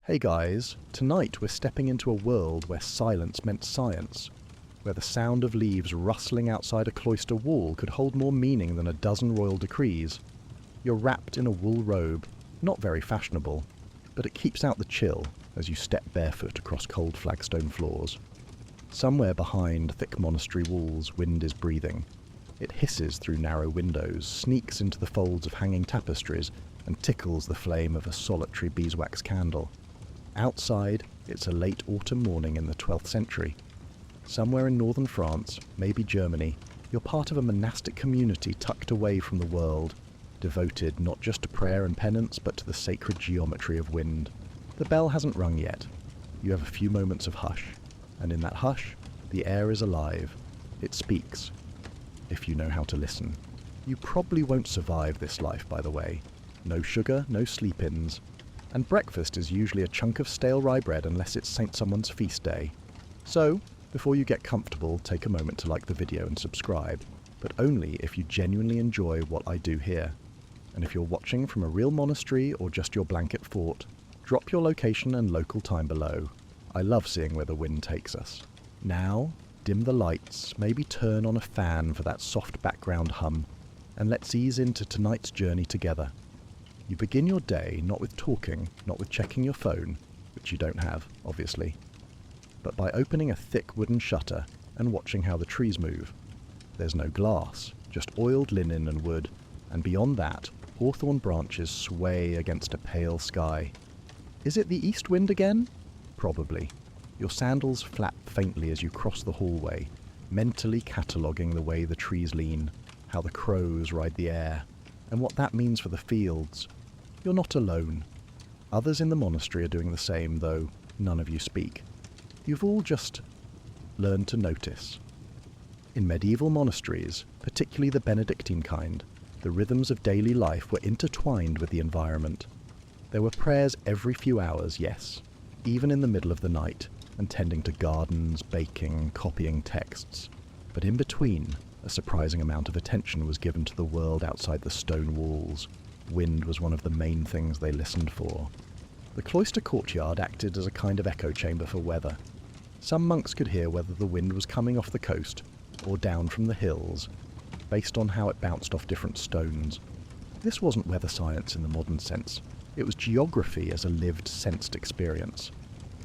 Hey guys, tonight we're stepping into a world where silence meant science, where the sound of leaves rustling outside a cloister wall could hold more meaning than a dozen royal decrees. You're wrapped in a wool robe, not very fashionable, but it keeps out the chill as you step barefoot across cold flagstone floors. Somewhere behind thick monastery walls, wind is breathing. It hisses through narrow windows, sneaks into the folds of hanging tapestries, and tickles the flame of a solitary beeswax candle. Outside, it's a late autumn morning in the 12th century. Somewhere in northern France, maybe Germany, you're part of a monastic community tucked away from the world, devoted not just to prayer and penance, but to the sacred geometry of wind. The bell hasn't rung yet. You have a few moments of hush, and in that hush, the air is alive. It speaks, if you know how to listen. You probably won't survive this life, by the way. No sugar, no sleep-ins. And breakfast is usually a chunk of stale rye bread unless it's Saint Someone's feast day. So, before you get comfortable, take a moment to like the video and subscribe, but only if you genuinely enjoy what I do here. And if you're watching from a real monastery or just your blanket fort, drop your location and local time below. I love seeing where the wind takes us. Now, dim the lights, maybe turn on a fan for that soft background hum, and let's ease into tonight's journey together. You begin your day not with talking, not with checking your phone, which you don't have, obviously, but by opening a thick wooden shutter and watching how the trees move. There's no glass, just oiled linen and wood, and beyond that, hawthorn branches sway against a pale sky. Is it the east wind again? Probably. Your sandals flap faintly as you cross the hallway, mentally cataloguing the way the trees lean, how the crows ride the air, and what that means for the fields. You're not alone. Others in the monastery are doing the same, though none of you speak. You've all just learned to notice. In medieval monasteries, particularly the Benedictine kind, the rhythms of daily life were intertwined with the environment. There were prayers every few hours, yes, even in the middle of the night, and tending to gardens, baking, copying texts. But in between, a surprising amount of attention was given to the world outside the stone walls. Wind was one of the main things they listened for. The cloister courtyard acted as a kind of echo chamber for weather. Some monks could hear whether the wind was coming off the coast or down from the hills, based on how it bounced off different stones. This wasn't weather science in the modern sense. It was geography as a lived, sensed experience.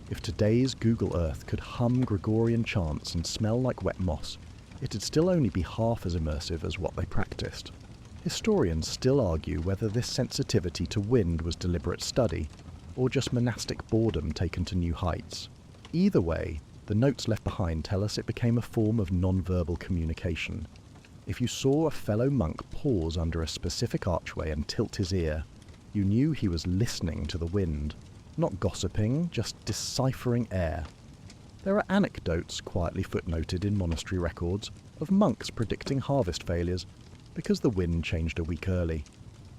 If today's Google Earth could hum Gregorian chants and smell like wet moss, it'd still only be half as immersive as what they practiced. Historians still argue whether this sensitivity to wind was deliberate study, or just monastic boredom taken to new heights. Either way, the notes left behind tell us it became a form of non-verbal communication. If you saw a fellow monk pause under a specific archway and tilt his ear, you knew he was listening to the wind, not gossiping, just deciphering air. There are anecdotes quietly footnoted in monastery records of monks predicting harvest failures because the wind changed a week early.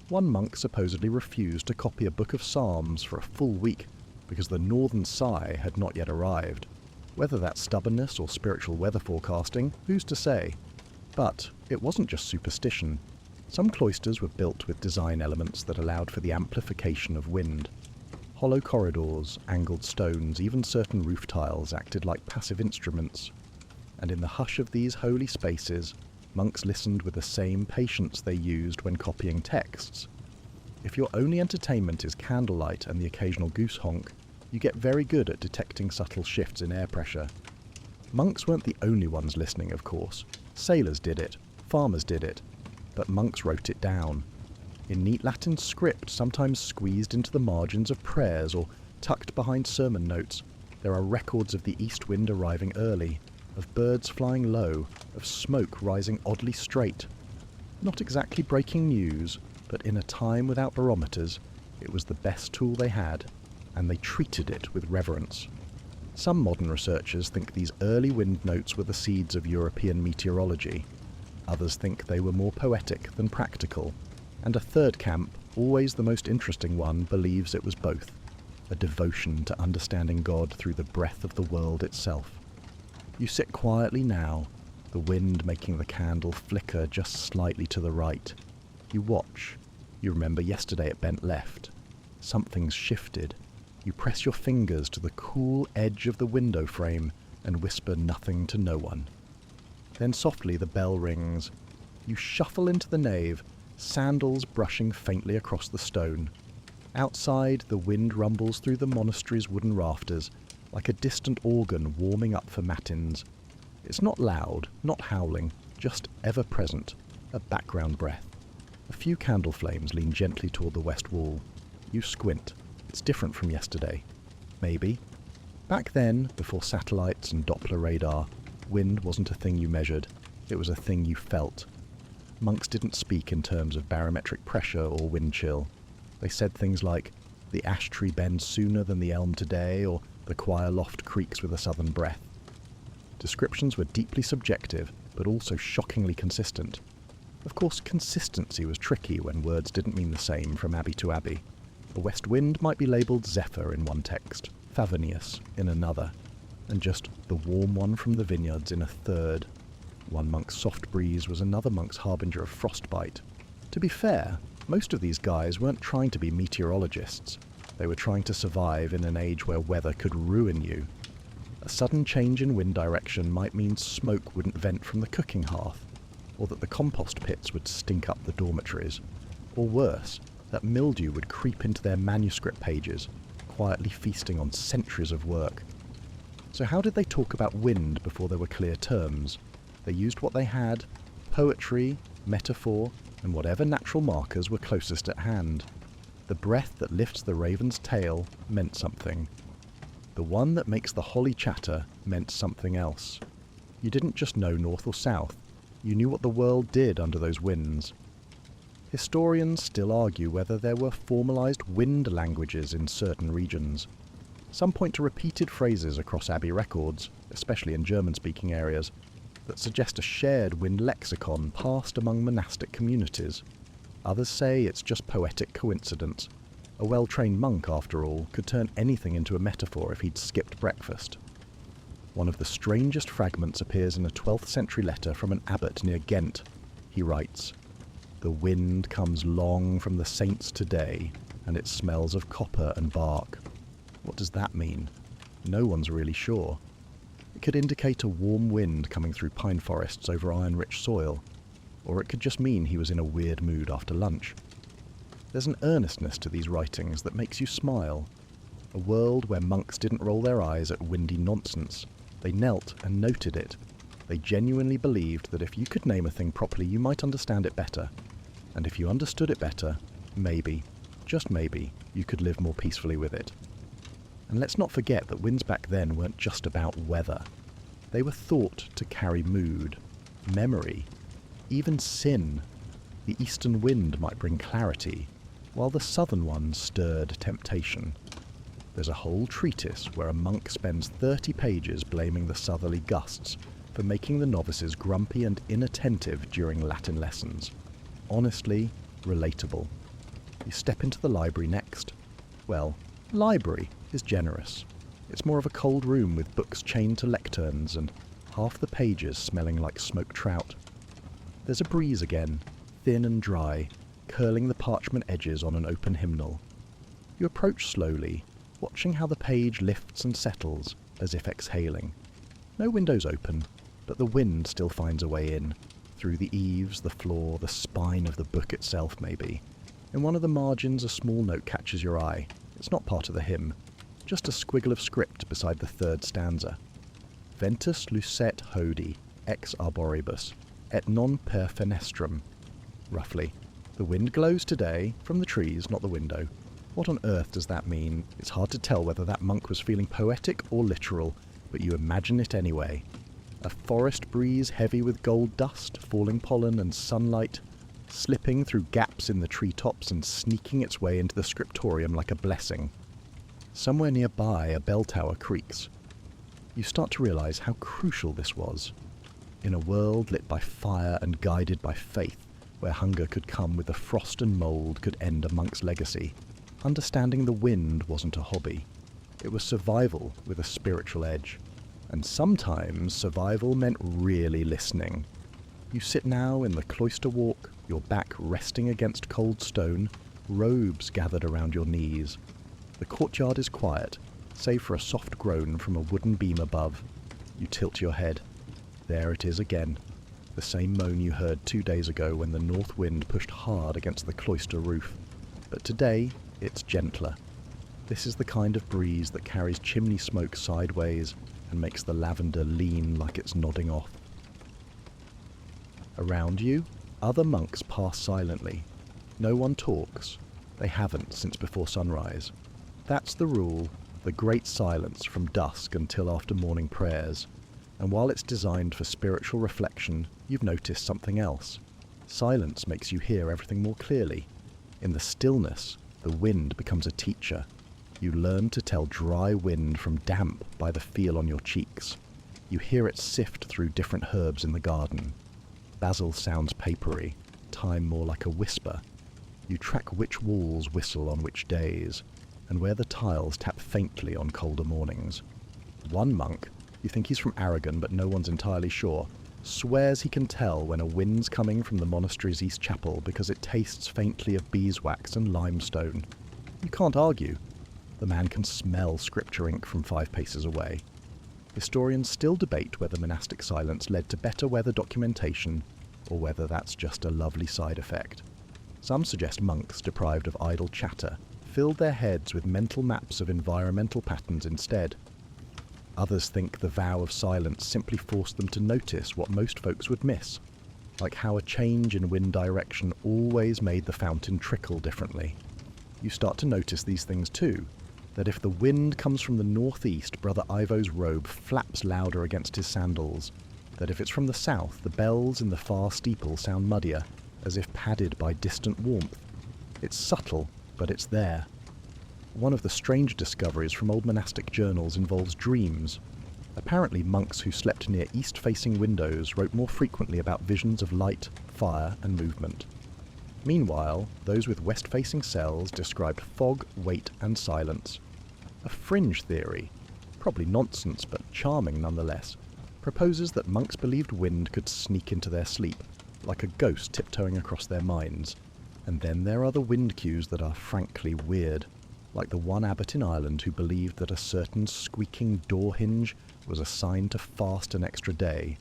One monk supposedly refused to copy a book of Psalms for a full week because the northern sigh had not yet arrived. Whether that's stubbornness or spiritual weather forecasting, who's to say? But it wasn't just superstition. Some cloisters were built with design elements that allowed for the amplification of wind. Hollow corridors, angled stones, even certain roof tiles acted like passive instruments. And in the hush of these holy spaces, monks listened with the same patience they used when copying texts. If your only entertainment is candlelight and the occasional goose honk, you get very good at detecting subtle shifts in air pressure. Monks weren't the only ones listening, of course. Sailors did it, farmers did it, but monks wrote it down. In neat Latin script, sometimes squeezed into the margins of prayers or tucked behind sermon notes, there are records of the east wind arriving early, of birds flying low, of smoke rising oddly straight. Not exactly breaking news, but in a time without barometers, it was the best tool they had, and they treated it with reverence. Some modern researchers think these early wind notes were the seeds of European meteorology. Others think they were more poetic than practical. And a third camp, always the most interesting one, believes it was both, a devotion to understanding God through the breath of the world itself. You sit quietly now, the wind making the candle flicker just slightly to the right. You watch. You remember yesterday it bent left. Something's shifted. You You press your fingers to the cool edge of the window frame and whisper nothing to no one. Then softly the bell rings. You shuffle into the nave, sandals brushing faintly across the stone. Outside, the wind rumbles through the monastery's wooden rafters, like a distant organ warming up for matins. It's not loud, not howling, just ever-present, a background breath. A few candle flames lean gently toward the west wall. You squint. It's different from yesterday. Maybe. Back then, before satellites and Doppler radar, wind wasn't a thing you measured. It was a thing you felt. Monks didn't speak in terms of barometric pressure or wind chill. They said things like, the ash tree bends sooner than the elm today, or the choir loft creaks with a southern breath. Descriptions were deeply subjective, but also shockingly consistent. Of course, consistency was tricky when words didn't mean the same from abbey to abbey. A west wind might be labelled Zephyr in one text, Favonius in another, and just the warm one from the vineyards in a third. One monk's soft breeze was another monk's harbinger of frostbite. To be fair, most of these guys weren't trying to be meteorologists. They were trying to survive in an age where weather could ruin you. A sudden change in wind direction might mean smoke wouldn't vent from the cooking hearth, or that the compost pits would stink up the dormitories, or worse, that mildew would creep into their manuscript pages, quietly feasting on centuries of work. So how did they talk about wind before there were clear terms? They used what they had, poetry, metaphor, and whatever natural markers were closest at hand. The breath that lifts the raven's tail meant something. The one that makes the holly chatter meant something else. You didn't just know north or south. You knew what the world did under those winds. Historians still argue whether there were formalised wind languages in certain regions. Some point to repeated phrases across abbey records, especially in German-speaking areas, that suggest a shared wind lexicon passed among monastic communities. Others say it's just poetic coincidence. A well-trained monk, after all, could turn anything into a metaphor if he'd skipped breakfast. One of the strangest fragments appears in a 12th century letter from an abbot near Ghent. He writes, "The wind comes long from the saints today, and it smells of copper and bark." What does that mean? No one's really sure. It could indicate a warm wind coming through pine forests over iron-rich soil, or it could just mean he was in a weird mood after lunch. There's an earnestness to these writings that makes you smile. A world where monks didn't roll their eyes at windy nonsense. They knelt and noted it. They genuinely believed that if you could name a thing properly, you might understand it better. And if you understood it better, maybe, just maybe, you could live more peacefully with it. And let's not forget that winds back then weren't just about weather. They were thought to carry mood, memory, even sin. The eastern wind might bring clarity, while the southern one stirred temptation. There's a whole treatise where a monk spends 30 pages blaming the southerly gusts for making the novices grumpy and inattentive during Latin lessons. Honestly, relatable. You step into the library next. Well, library is generous. It's more of a cold room with books chained to lecterns and half the pages smelling like smoked trout. There's a breeze again, thin and dry, curling the parchment edges on an open hymnal. You approach slowly, watching how the page lifts and settles, as if exhaling. No windows open, but the wind still finds a way in, through the eaves, the floor, the spine of the book itself maybe. In one of the margins a small note catches your eye. It's not part of the hymn, just a squiggle of script beside the third stanza. Ventus lucet hodie, ex arboribus, et non per fenestrum. Roughly. The wind glows today, from the trees, not the window. What on earth does that mean? It's hard to tell whether that monk was feeling poetic or literal, but you imagine it anyway. A forest breeze heavy with gold dust, falling pollen and sunlight, slipping through gaps in the treetops and sneaking its way into the scriptorium like a blessing. Somewhere nearby, a bell tower creaks. You start to realise how crucial this was. In a world lit by fire and guided by faith, where hunger could come with the frost and mould could end a monk's legacy, understanding the wind wasn't a hobby. It was survival with a spiritual edge. And sometimes survival meant really listening. You sit now in the cloister walk, your back resting against cold stone, robes gathered around your knees. The courtyard is quiet, save for a soft groan from a wooden beam above. You tilt your head. There it is again. The same moan you heard 2 days ago when the north wind pushed hard against the cloister roof. But today, it's gentler. This is the kind of breeze that carries chimney smoke sideways and makes the lavender lean like it's nodding off. Around you, other monks pass silently. No one talks. They haven't since before sunrise. That's the rule, the great silence from dusk until after morning prayers. And while it's designed for spiritual reflection, you've noticed something else. Silence makes you hear everything more clearly. In the stillness, the wind becomes a teacher. You learn to tell dry wind from damp by the feel on your cheeks. You hear it sift through different herbs in the garden. Basil sounds papery, thyme more like a whisper. You track which walls whistle on which days, and where the tiles tap faintly on colder mornings. One monk, you think he's from Aragon but no one's entirely sure, swears he can tell when a wind's coming from the monastery's east chapel because it tastes faintly of beeswax and limestone. You can't argue. The man can smell scripture ink from 5 paces away. Historians still debate whether monastic silence led to better weather documentation or whether that's just a lovely side effect. Some suggest monks deprived of idle chatter filled their heads with mental maps of environmental patterns instead. Others think the vow of silence simply forced them to notice what most folks would miss, like how a change in wind direction always made the fountain trickle differently. You start to notice these things too, that if the wind comes from the northeast, Brother Ivo's robe flaps louder against his sandals, that if it's from the south, the bells in the far steeple sound muddier, as if padded by distant warmth. It's subtle, but it's there. One of the strange discoveries from old monastic journals involves dreams. Apparently monks who slept near east-facing windows wrote more frequently about visions of light, fire, and movement. Meanwhile, those with west-facing cells described fog, weight, and silence. A fringe theory, probably nonsense but charming nonetheless, proposes that monks believed wind could sneak into their sleep, like a ghost tiptoeing across their minds. And then there are the wind cues that are frankly weird, like the one abbot in Ireland who believed that a certain squeaking door hinge was a sign to fast an extra day,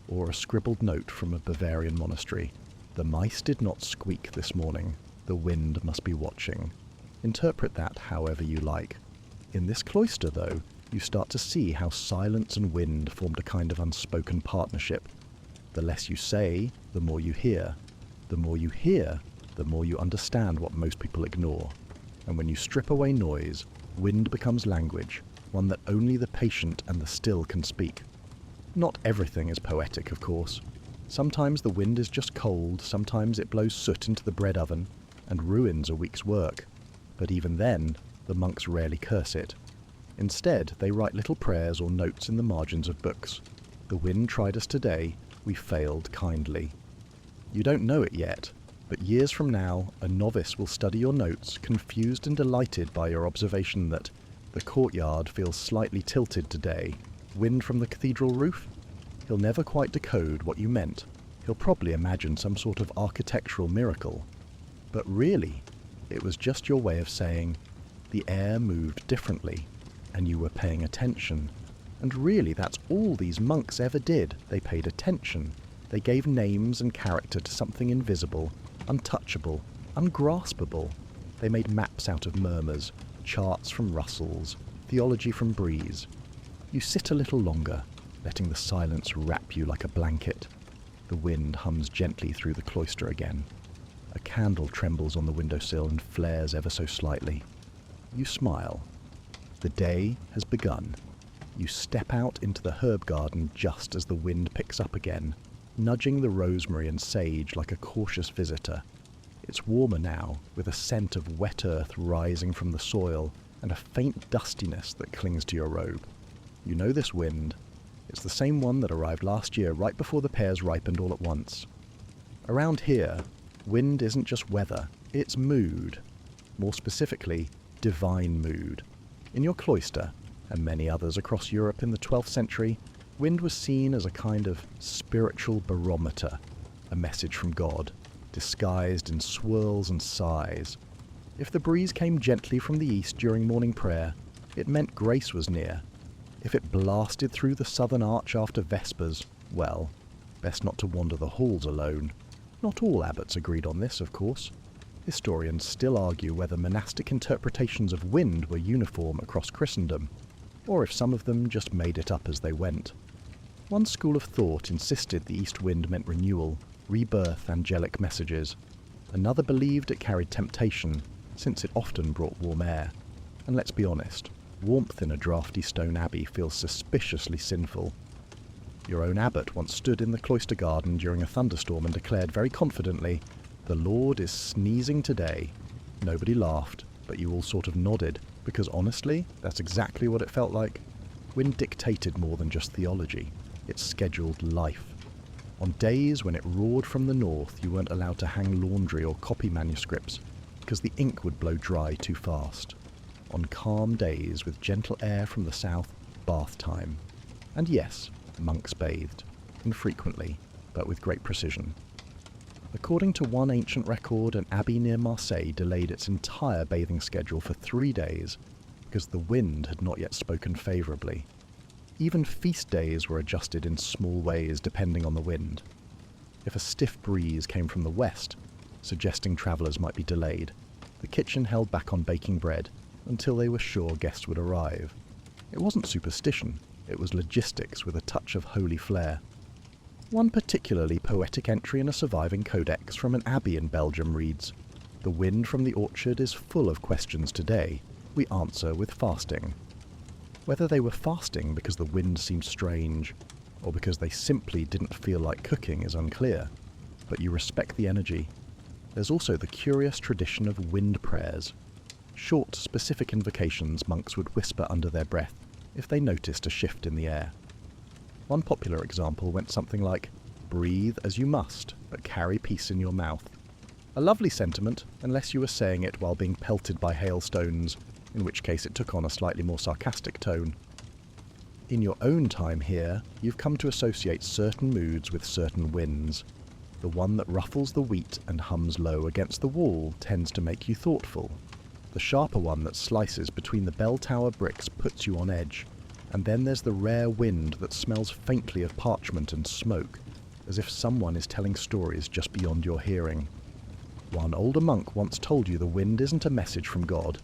or a scribbled note from a Bavarian monastery. The mice did not squeak this morning. The wind must be watching. Interpret that however you like. In this cloister, though, you start to see how silence and wind formed a kind of unspoken partnership. The less you say, the more you hear. The more you hear, the more you understand what most people ignore. And when you strip away noise, wind becomes language, one that only the patient and the still can speak. Not everything is poetic, of course. Sometimes the wind is just cold, sometimes it blows soot into the bread oven, and ruins a week's work. But even then, the monks rarely curse it. Instead, they write little prayers or notes in the margins of books. The wind tried us today, we failed kindly. You don't know it yet, but years from now, a novice will study your notes, confused and delighted by your observation that the courtyard feels slightly tilted today. Wind from the cathedral roof? He'll never quite decode what you meant. He'll probably imagine some sort of architectural miracle. But really, it was just your way of saying, the air moved differently, and you were paying attention. And really, that's all these monks ever did. They paid attention. They gave names and character to something invisible, untouchable, ungraspable. They made maps out of murmurs, charts from rustles, theology from breeze. You sit a little longer, letting the silence wrap you like a blanket. The wind hums gently through the cloister again. A candle trembles on the windowsill and flares ever so slightly. You smile. The day has begun. You step out into the herb garden just as the wind picks up again, nudging the rosemary and sage like a cautious visitor. It's warmer now, with a scent of wet earth rising from the soil and a faint dustiness that clings to your robe. You know this wind. It's the same one that arrived last year right before the pears ripened all at once. Around here, wind isn't just weather, it's mood. More specifically, divine mood. In your cloister, and many others across Europe in the 12th century, wind was seen as a kind of spiritual barometer, a message from God, disguised in swirls and sighs. If the breeze came gently from the east during morning prayer, it meant grace was near. If it blasted through the southern arch after vespers, well, best not to wander the halls alone. Not all abbots agreed on this, of course. Historians still argue whether monastic interpretations of wind were uniform across Christendom, or if some of them just made it up as they went. One school of thought insisted the east wind meant renewal, rebirth, angelic messages. Another believed it carried temptation, since it often brought warm air. And let's be honest, warmth in a draughty stone abbey feels suspiciously sinful. Your own abbot once stood in the cloister garden during a thunderstorm and declared very confidently, "The Lord is sneezing today." Nobody laughed, but you all sort of nodded, because honestly, that's exactly what it felt like. Wind dictated more than just theology. It scheduled life. On days when it roared from the north, you weren't allowed to hang laundry or copy manuscripts, because the ink would blow dry too fast. On calm days with gentle air from the south, bath time. And yes, monks bathed, infrequently, but with great precision. According to one ancient record, an abbey near Marseille delayed its entire bathing schedule for 3 days because the wind had not yet spoken favourably. Even feast days were adjusted in small ways depending on the wind. If a stiff breeze came from the west, suggesting travellers might be delayed, the kitchen held back on baking bread until they were sure guests would arrive. It wasn't superstition, it was logistics with a touch of holy flair. One particularly poetic entry in a surviving codex from an abbey in Belgium reads, "The wind from the orchard is full of questions today. We answer with fasting." Whether they were fasting because the wind seemed strange, or because they simply didn't feel like cooking is unclear, but you respect the energy. There's also the curious tradition of wind prayers. Short, specific invocations monks would whisper under their breath if they noticed a shift in the air. One popular example went something like, "Breathe as you must, but carry peace in your mouth." A lovely sentiment, unless you were saying it while being pelted by hailstones, in which case it took on a slightly more sarcastic tone. In your own time here, you've come to associate certain moods with certain winds. The one that ruffles the wheat and hums low against the wall tends to make you thoughtful. The sharper one that slices between the bell tower bricks puts you on edge. And then there's the rare wind that smells faintly of parchment and smoke, as if someone is telling stories just beyond your hearing. One older monk once told you the wind isn't a message from God.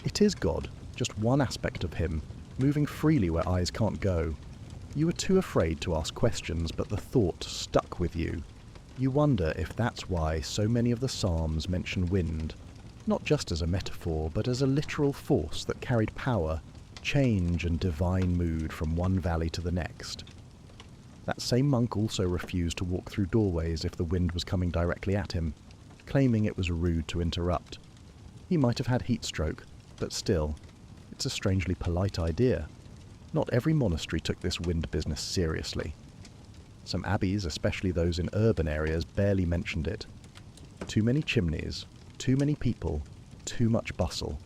It is God, just one aspect of him, moving freely where eyes can't go. You were too afraid to ask questions, but the thought stuck with you. You wonder if that's why so many of the Psalms mention wind, not just as a metaphor, but as a literal force that carried power, change and divine mood from one valley to the next. That same monk also refused to walk through doorways if the wind was coming directly at him, claiming it was rude to interrupt. He might have had heat stroke, but still, it's a strangely polite idea. Not every monastery took this wind business seriously. Some abbeys, especially those in urban areas, barely mentioned it. Too many chimneys, too many people, too much bustle.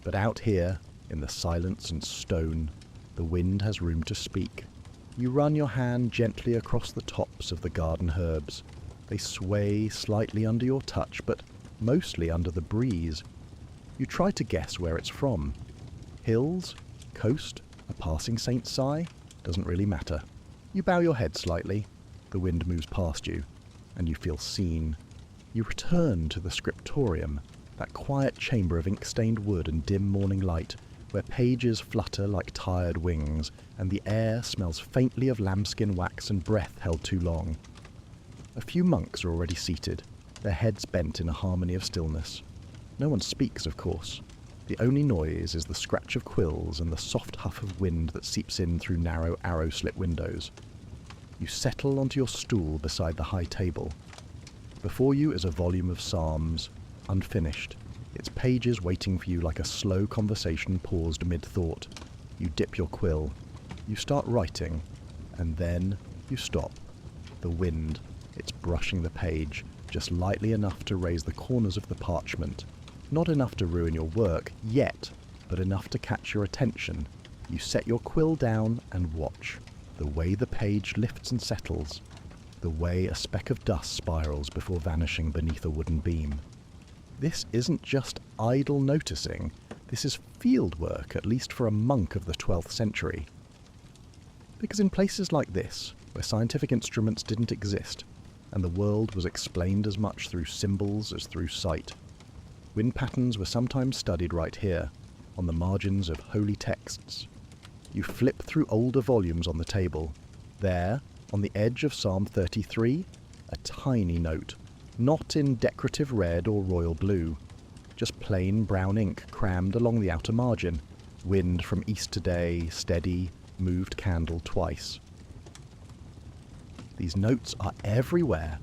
But out here, in the silence and stone, the wind has room to speak. You run your hand gently across the tops of the garden herbs. They sway slightly under your touch, but mostly under the breeze. You try to guess where it's from. Hills? Coast? A passing saint's sigh? Doesn't really matter. You bow your head slightly. The wind moves past you, and you feel seen. You return to the scriptorium, that quiet chamber of ink-stained wood and dim morning light, where pages flutter like tired wings, and the air smells faintly of lambskin wax and breath held too long. A few monks are already seated, their heads bent in a harmony of stillness. No one speaks, of course. The only noise is the scratch of quills and the soft huff of wind that seeps in through narrow arrow-slit windows. You settle onto your stool beside the high table. Before you is a volume of psalms, unfinished, its pages waiting for you like a slow conversation paused mid-thought. You dip your quill. You start writing, and then you stop. The wind, it's brushing the page, just lightly enough to raise the corners of the parchment. Not enough to ruin your work, yet, but enough to catch your attention. You set your quill down and watch. The way the page lifts and settles. The way a speck of dust spirals before vanishing beneath a wooden beam. This isn't just idle noticing, this is field work, at least for a monk of the 12th century. Because in places like this, where scientific instruments didn't exist, and the world was explained as much through symbols as through sight, wind patterns were sometimes studied right here, on the margins of holy texts. You flip through older volumes on the table. There, on the edge of Psalm 33, a tiny note, not in decorative red or royal blue, just plain brown ink crammed along the outer margin, wind from east today, steady, moved candle twice. These notes are everywhere,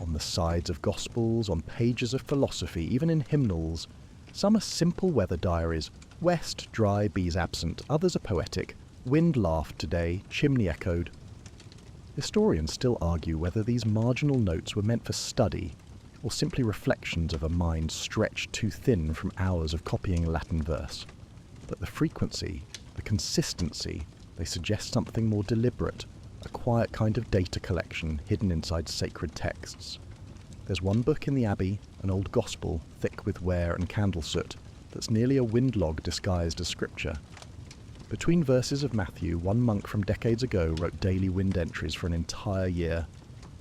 on the sides of Gospels, on pages of philosophy, even in hymnals. Some are simple weather diaries. West, dry, bees absent. Others are poetic. Wind laughed today, chimney echoed. Historians still argue whether these marginal notes were meant for study, or simply reflections of a mind stretched too thin from hours of copying Latin verse. But the frequency, the consistency, they suggest something more deliberate, a quiet kind of data collection hidden inside sacred texts. There's one book in the Abbey, an old gospel, thick with ware and candle soot, that's nearly a windlog disguised as scripture. Between verses of Matthew, one monk from decades ago wrote daily wind entries for an entire year.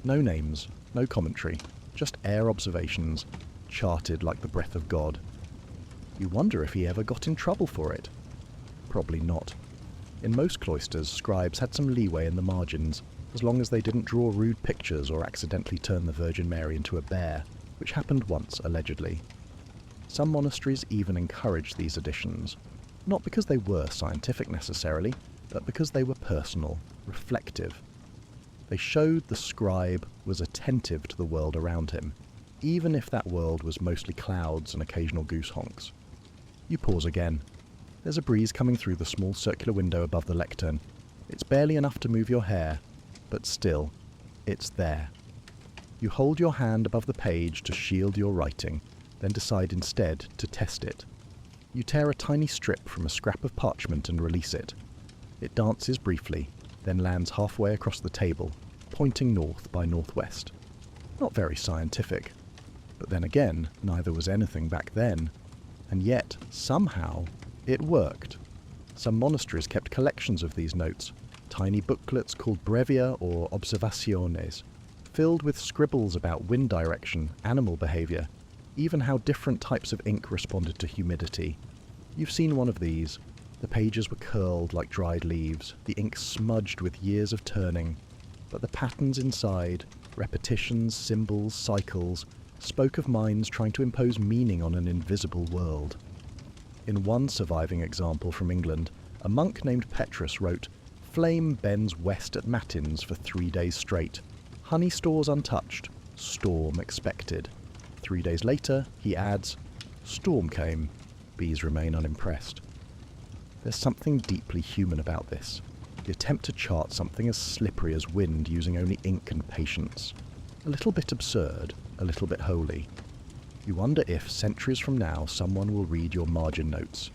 No names, no commentary, just air observations, charted like the breath of God. You wonder if he ever got in trouble for it. Probably not. In most cloisters, scribes had some leeway in the margins, as long as they didn't draw rude pictures or accidentally turn the Virgin Mary into a bear, which happened once, allegedly. Some monasteries even encouraged these additions, not because they were scientific necessarily, but because they were personal, reflective. They showed the scribe was attentive to the world around him, even if that world was mostly clouds and occasional goose honks. You pause again. There's a breeze coming through the small circular window above the lectern. It's barely enough to move your hair, but still, it's there. You hold your hand above the page to shield your writing, then decide instead to test it. You tear a tiny strip from a scrap of parchment and release it. It dances briefly, then lands halfway across the table, pointing north by northwest. Not very scientific. But then again, neither was anything back then. And yet, somehow, it worked. Some monasteries kept collections of these notes, tiny booklets called brevia or observaciones, filled with scribbles about wind direction, animal behaviour, even how different types of ink responded to humidity. You've seen one of these. The pages were curled like dried leaves, the ink smudged with years of turning, but the patterns inside, repetitions, symbols, cycles, spoke of minds trying to impose meaning on an invisible world. In one surviving example from England, a monk named Petrus wrote, "Flame bends west at matins for 3 days straight. Honey stores untouched. Storm expected." 3 days later, he adds, "Storm came. Bees remain unimpressed." There's something deeply human about this. The attempt to chart something as slippery as wind using only ink and patience. A little bit absurd, a little bit holy. You wonder if, centuries from now, someone will read your margin notes.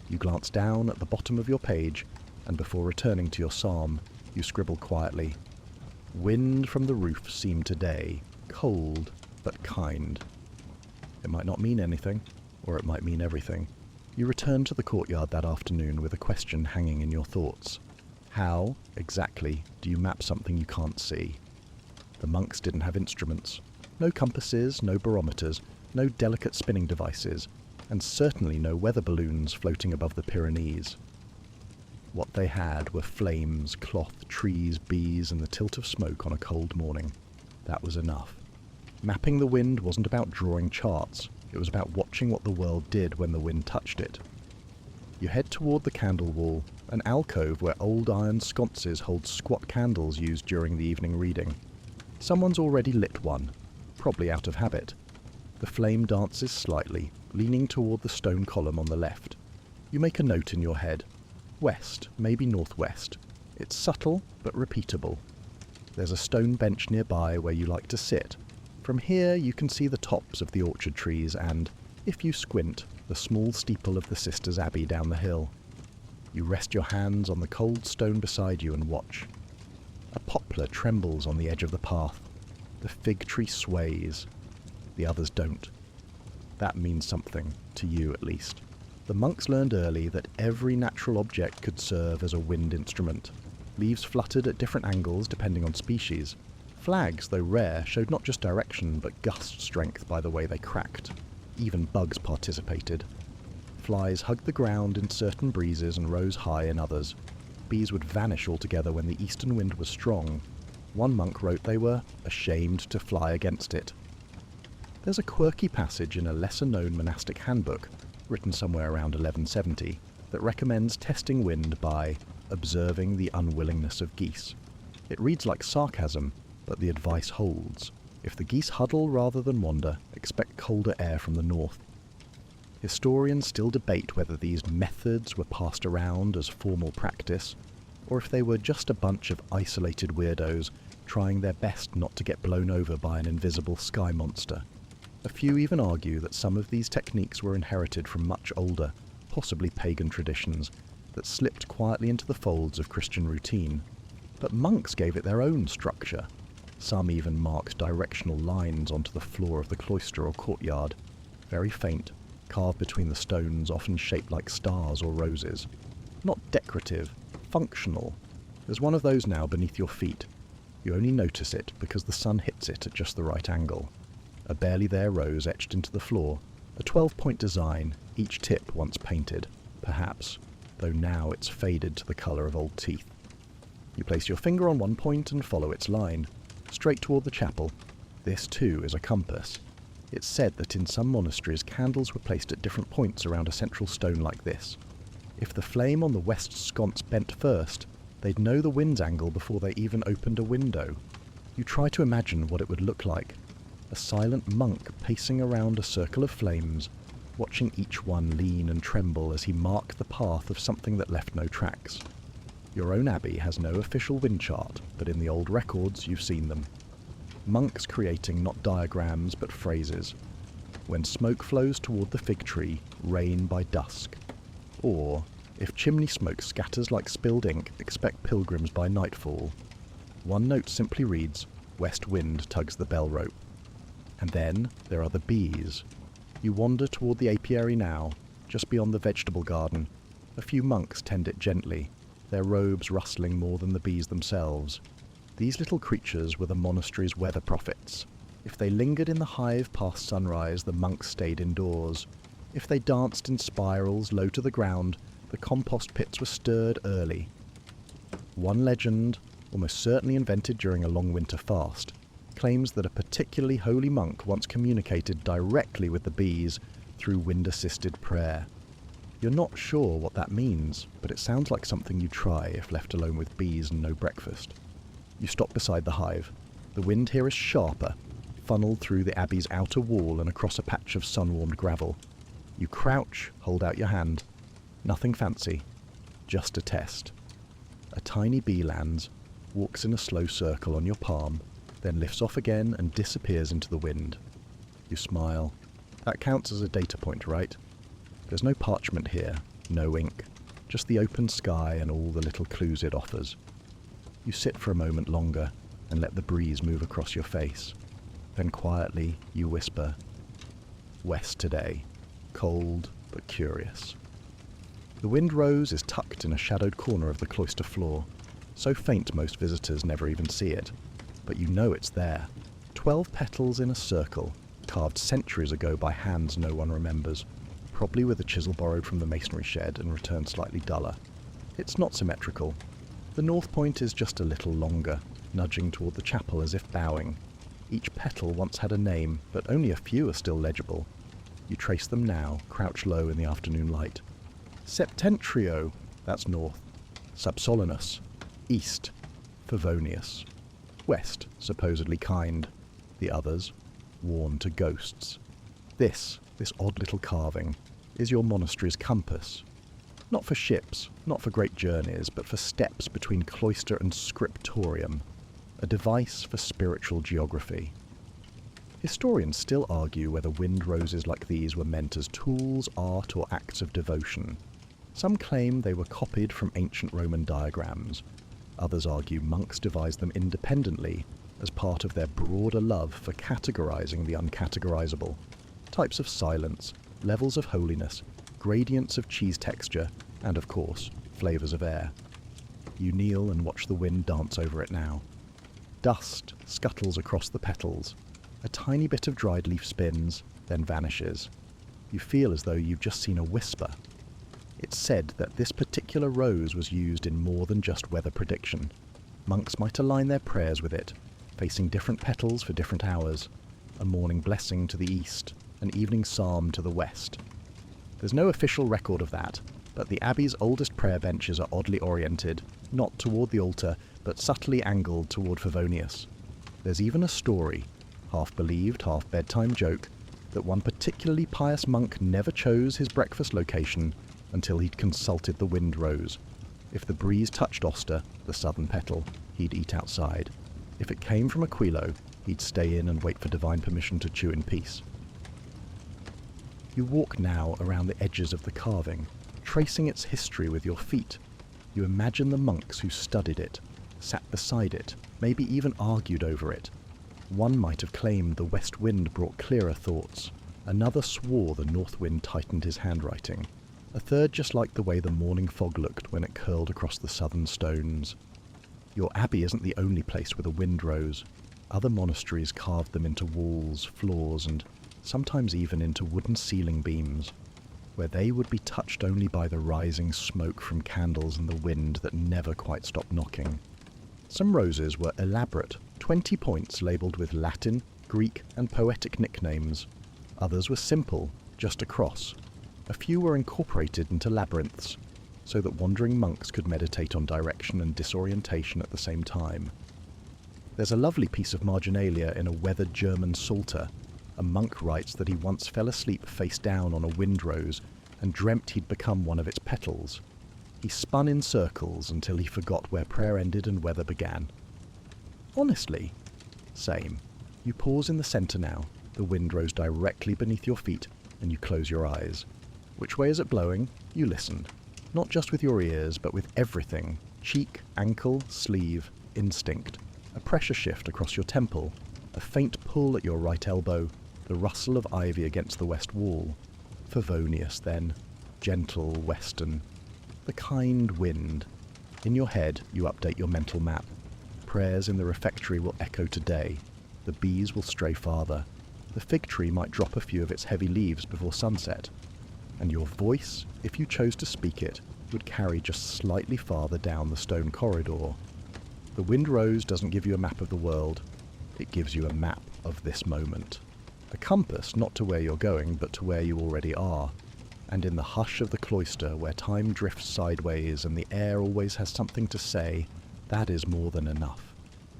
You glance down at the bottom of your page, and before returning to your psalm, you scribble quietly, "Wind from the roof seemed today, cold but kind." It might not mean anything, or it might mean everything. You return to the courtyard that afternoon with a question hanging in your thoughts. How, exactly, do you map something you can't see? The monks didn't have instruments. No compasses, no barometers, no delicate spinning devices, and certainly no weather balloons floating above the Pyrenees. What they had were flames, cloth, trees, bees, and the tilt of smoke on a cold morning. That was enough. Mapping the wind wasn't about drawing charts. It was about watching what the world did when the wind touched it. You head toward the candle wall, an alcove where old iron sconces hold squat candles used during the evening reading. Someone's already lit one, probably out of habit. The flame dances slightly, leaning toward the stone column on the left. You make a note in your head. West, maybe northwest. It's subtle, but repeatable. There's a stone bench nearby where you like to sit. From here you can see the tops of the orchard trees and, if you squint, the small steeple of the Sisters' Abbey down the hill. You rest your hands on the cold stone beside you and watch. A poplar trembles on the edge of the path. The fig tree sways. The others don't. That means something, to you at least. The monks learned early that every natural object could serve as a wind instrument. Leaves fluttered at different angles depending on species. Flags, though rare, showed not just direction but gust strength by the way they cracked. Even bugs participated. Flies hugged the ground in certain breezes and rose high in others. Bees would vanish altogether when the eastern wind was strong. One monk wrote they were ashamed to fly against it. There's a quirky passage in a lesser-known monastic handbook, written somewhere around 1170, that recommends testing wind by observing the unwillingness of geese. It reads like sarcasm, but the advice holds. If the geese huddle rather than wander, expect colder air from the north. Historians still debate whether these methods were passed around as formal practice, or if they were just a bunch of isolated weirdos trying their best not to get blown over by an invisible sky monster. A few even argue that some of these techniques were inherited from much older, possibly pagan traditions, that slipped quietly into the folds of Christian routine. But monks gave it their own structure. Some even marked directional lines onto the floor of the cloister or courtyard, very faint, carved between the stones, often shaped like stars or roses. Not decorative, functional. There's one of those now beneath your feet. You only notice it because the sun hits it at just the right angle. A barely there rose etched into the floor, a 12-point design, each tip once painted, perhaps, though now it's faded to the colour of old teeth. You place your finger on one point and follow its line, straight toward the chapel. This too is a compass. It's said that in some monasteries candles were placed at different points around a central stone like this. If the flame on the west sconce bent first, they'd know the wind's angle before they even opened a window. You try to imagine what it would look like. A silent monk pacing around a circle of flames, watching each one lean and tremble as he marked the path of something that left no tracks. Your own abbey has no official wind chart, but in the old records you've seen them. Monks creating not diagrams but phrases. When smoke flows toward the fig tree, rain by dusk. Or, if chimney smoke scatters like spilled ink, expect pilgrims by nightfall. One note simply reads, west wind tugs the bell rope. And then there are the bees. You wander toward the apiary now, just beyond the vegetable garden. A few monks tend it gently, their robes rustling more than the bees themselves. These little creatures were the monastery's weather prophets. If they lingered in the hive past sunrise, the monks stayed indoors. If they danced in spirals low to the ground, the compost pits were stirred early. One legend, almost certainly invented during a long winter fast, claims that a particularly holy monk once communicated directly with the bees through wind-assisted prayer. You're not sure what that means, but it sounds like something you'd try if left alone with bees and no breakfast. You stop beside the hive. The wind here is sharper, funneled through the abbey's outer wall and across a patch of sun-warmed gravel. You crouch, hold out your hand. Nothing fancy, just a test. A tiny bee lands, walks in a slow circle on your palm, then lifts off again and disappears into the wind. You smile. That counts as a data point, right? There's no parchment here, no ink, just the open sky and all the little clues it offers. You sit for a moment longer and let the breeze move across your face. Then quietly you whisper, "West today, cold but curious." The wind rose is tucked in a shadowed corner of the cloister floor, so faint most visitors never even see it. But you know it's there. 12 petals in a circle, carved centuries ago by hands no one remembers, probably with a chisel borrowed from the masonry shed and returned slightly duller. It's not symmetrical. The north point is just a little longer, nudging toward the chapel as if bowing. Each petal once had a name, but only a few are still legible. You trace them now, crouch low in the afternoon light. Septentrio, that's north. Subsolinus, east. Favonius, west, supposedly kind. The others, worn to ghosts. This odd little carving, is your monastery's compass. Not for ships, not for great journeys, but for steps between cloister and scriptorium. A device for spiritual geography. Historians still argue whether wind roses like these were meant as tools, art, or acts of devotion. Some claim they were copied from ancient Roman diagrams. Others argue monks devised them independently as part of their broader love for categorizing the uncategorizable. types of silence, levels of holiness, gradients of cheese texture, and of course, flavours of air. You kneel and watch the wind dance over it now. Dust scuttles across the petals. A tiny bit of dried leaf spins, then vanishes. You feel as though you've just seen a whisper. It's said that this particular rose was used in more than just weather prediction. Monks might align their prayers with it, facing different petals for different hours, a morning blessing to the east, an evening psalm to the west. There's no official record of that, but the abbey's oldest prayer benches are oddly oriented, not toward the altar, but subtly angled toward Favonius. There's even a story, half-believed, half-bedtime joke, that one particularly pious monk never chose his breakfast location until he'd consulted the wind rose. If the breeze touched Oster, the southern petal, he'd eat outside. If it came from Aquilo, he'd stay in and wait for divine permission to chew in peace. You walk now around the edges of the carving, tracing its history with your feet. You imagine the monks who studied it, sat beside it, maybe even argued over it. One might have claimed the west wind brought clearer thoughts. Another swore the north wind tightened his handwriting. A third just liked the way the morning fog looked when it curled across the southern stones. Your abbey isn't the only place with a wind rose. Other monasteries carved them into walls, floors, and sometimes even into wooden ceiling beams, where they would be touched only by the rising smoke from candles and the wind that never quite stopped knocking. Some roses were elaborate, 20 points labelled with Latin, Greek, and poetic nicknames. Others were simple, just a cross. A few were incorporated into labyrinths, so that wandering monks could meditate on direction and disorientation at the same time. There's a lovely piece of marginalia in a weathered German psalter. A monk writes that he once fell asleep face down on a wind rose and dreamt he'd become one of its petals. He spun in circles until he forgot where prayer ended and weather began. Honestly, same. You pause in the centre now, the wind rose directly beneath your feet, and you close your eyes. Which way is it blowing? You listen. Not just with your ears, but with everything. Cheek, ankle, sleeve, instinct. A pressure shift across your temple. A faint pull at your right elbow. The rustle of ivy against the west wall. Favonius, then. Gentle, western. The kind wind. In your head, you update your mental map. Prayers in the refectory will echo today. The bees will stray farther. The fig tree might drop a few of its heavy leaves before sunset. And your voice, if you chose to speak it, would carry just slightly farther down the stone corridor. The wind rose doesn't give you a map of the world. It gives you a map of this moment. A compass not to where you're going, but to where you already are. And in the hush of the cloister, where time drifts sideways and the air always has something to say, that is more than enough.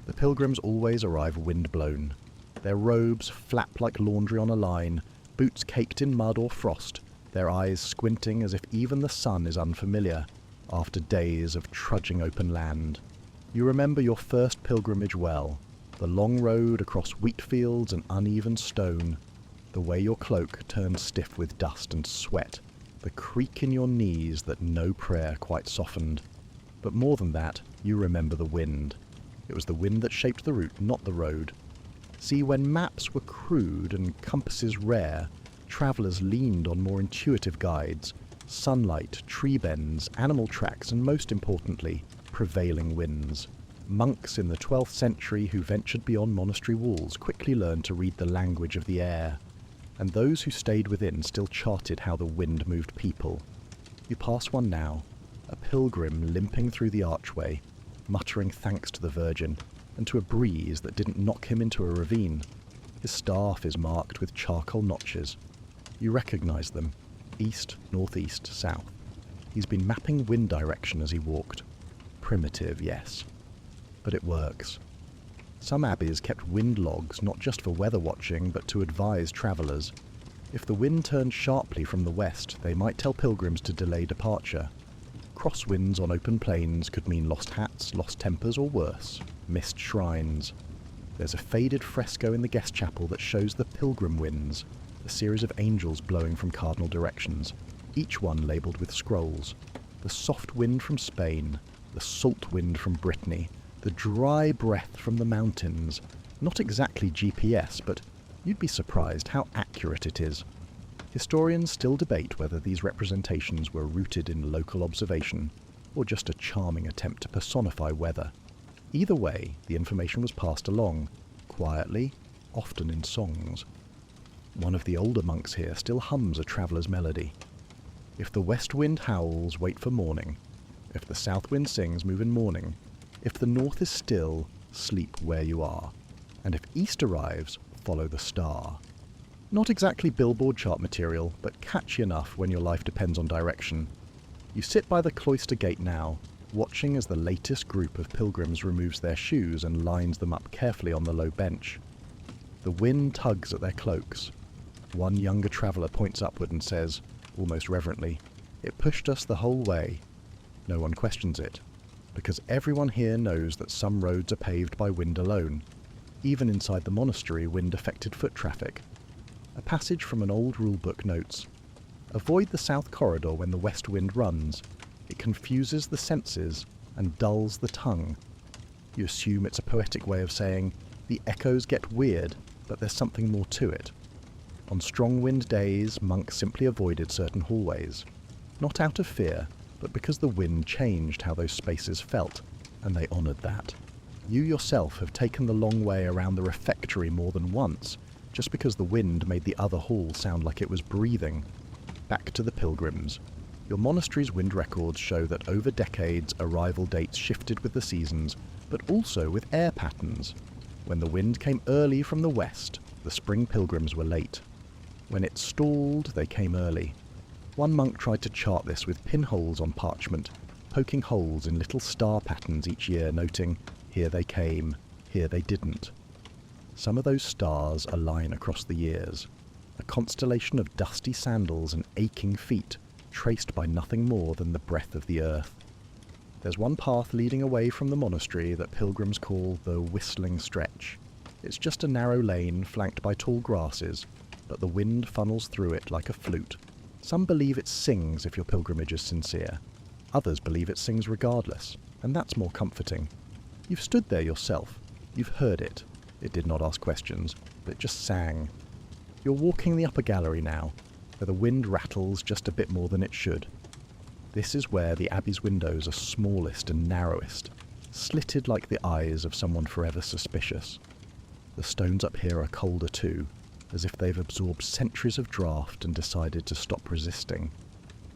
The pilgrims always arrive wind-blown. Their robes flap like laundry on a line, boots caked in mud or frost, their eyes squinting as if even the sun is unfamiliar, after days of trudging open land. You remember your first pilgrimage well, the long road across wheat fields and uneven stone, the way your cloak turned stiff with dust and sweat, the creak in your knees that no prayer quite softened. But more than that, you remember the wind. It was the wind that shaped the route, not the road. See, when maps were crude and compasses rare, travellers leaned on more intuitive guides, sunlight, tree bends, animal tracks, and most importantly, prevailing winds. Monks in the 12th century who ventured beyond monastery walls quickly learned to read the language of the air, and those who stayed within still charted how the wind moved people. You pass one now, a pilgrim limping through the archway, muttering thanks to the Virgin, and to a breeze that didn't knock him into a ravine. His staff is marked with charcoal notches. You recognise them. East, northeast, south. He's been mapping wind direction as he walked. Primitive, yes. But it works. Some abbeys kept wind logs not just for weather watching, but to advise travellers. If the wind turned sharply from the west, they might tell pilgrims to delay departure. Crosswinds on open plains could mean lost hats, lost tempers, or worse, missed shrines. There's a faded fresco in the guest chapel that shows the pilgrim winds, a series of angels blowing from cardinal directions, each one labelled with scrolls. The soft wind from Spain, the salt wind from Brittany, the dry breath from the mountains. Not exactly GPS, but you'd be surprised how accurate it is. Historians still debate whether these representations were rooted in local observation or just a charming attempt to personify weather. Either way, the information was passed along, quietly, often in songs. One of the older monks here still hums a traveller's melody. If the west wind howls, wait for morning. If the south wind sings, move in mourning. If the north is still, sleep where you are. And if east arrives, follow the star. Not exactly billboard chart material, but catchy enough when your life depends on direction. You sit by the cloister gate now, watching as the latest group of pilgrims removes their shoes and lines them up carefully on the low bench. The wind tugs at their cloaks. One younger traveller points upward and says, almost reverently, "It pushed us the whole way." No one questions it, because everyone here knows that some roads are paved by wind alone. Even inside the monastery, wind affected foot traffic. A passage from an old rulebook notes, "Avoid the south corridor when the west wind runs. It confuses the senses and dulls the tongue." You assume it's a poetic way of saying, the echoes get weird, but there's something more to it. On strong wind days, monks simply avoided certain hallways. Not out of fear, but because the wind changed how those spaces felt, and they honoured that. You yourself have taken the long way around the refectory more than once, just because the wind made the other hall sound like it was breathing. Back to the pilgrims. Your monastery's wind records show that over decades arrival dates shifted with the seasons, but also with air patterns. When the wind came early from the west, the spring pilgrims were late. When it stalled, they came early. One monk tried to chart this with pinholes on parchment, poking holes in little star patterns each year, noting, here they came, here they didn't. Some of those stars align across the years, a constellation of dusty sandals and aching feet, traced by nothing more than the breath of the earth. There's one path leading away from the monastery that pilgrims call the Whistling Stretch. It's just a narrow lane flanked by tall grasses, but the wind funnels through it like a flute. Some believe it sings if your pilgrimage is sincere. Others believe it sings regardless, and that's more comforting. You've stood there yourself. You've heard it. It did not ask questions, but it just sang. You're walking the upper gallery now, where the wind rattles just a bit more than it should. This is where the abbey's windows are smallest and narrowest, slitted like the eyes of someone forever suspicious. The stones up here are colder too, as if they've absorbed centuries of draught and decided to stop resisting.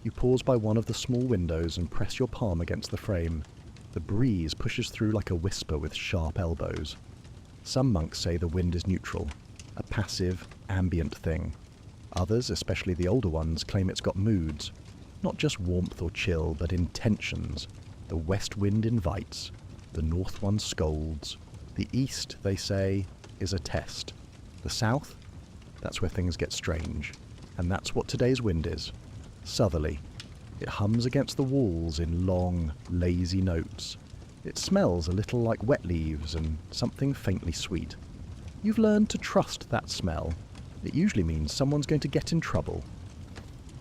You pause by one of the small windows and press your palm against the frame. The breeze pushes through like a whisper with sharp elbows. Some monks say the wind is neutral, a passive, ambient thing. Others, especially the older ones, claim it's got moods. Not just warmth or chill, but intentions. The west wind invites. The north one scolds. The east, they say, is a test. The south? That's where things get strange. And that's what today's wind is. Southerly. It hums against the walls in long, lazy notes. It smells a little like wet leaves and something faintly sweet. You've learned to trust that smell. It usually means someone's going to get in trouble.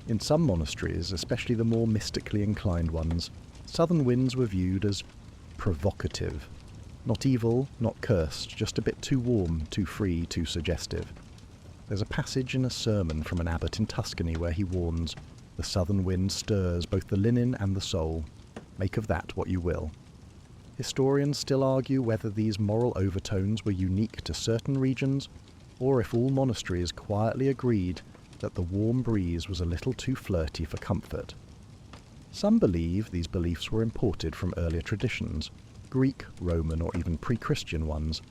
In some monasteries, especially the more mystically inclined ones, southern winds were viewed as provocative. Not evil, not cursed, just a bit too warm, too free, too suggestive. There's a passage in a sermon from an abbot in Tuscany where he warns, "The southern wind stirs both the linen and the soul. Make of that what you will." Historians still argue whether these moral overtones were unique to certain regions, or if all monasteries quietly agreed that the warm breeze was a little too flirty for comfort. Some believe these beliefs were imported from earlier traditions, Greek, Roman, or even pre-Christian ones,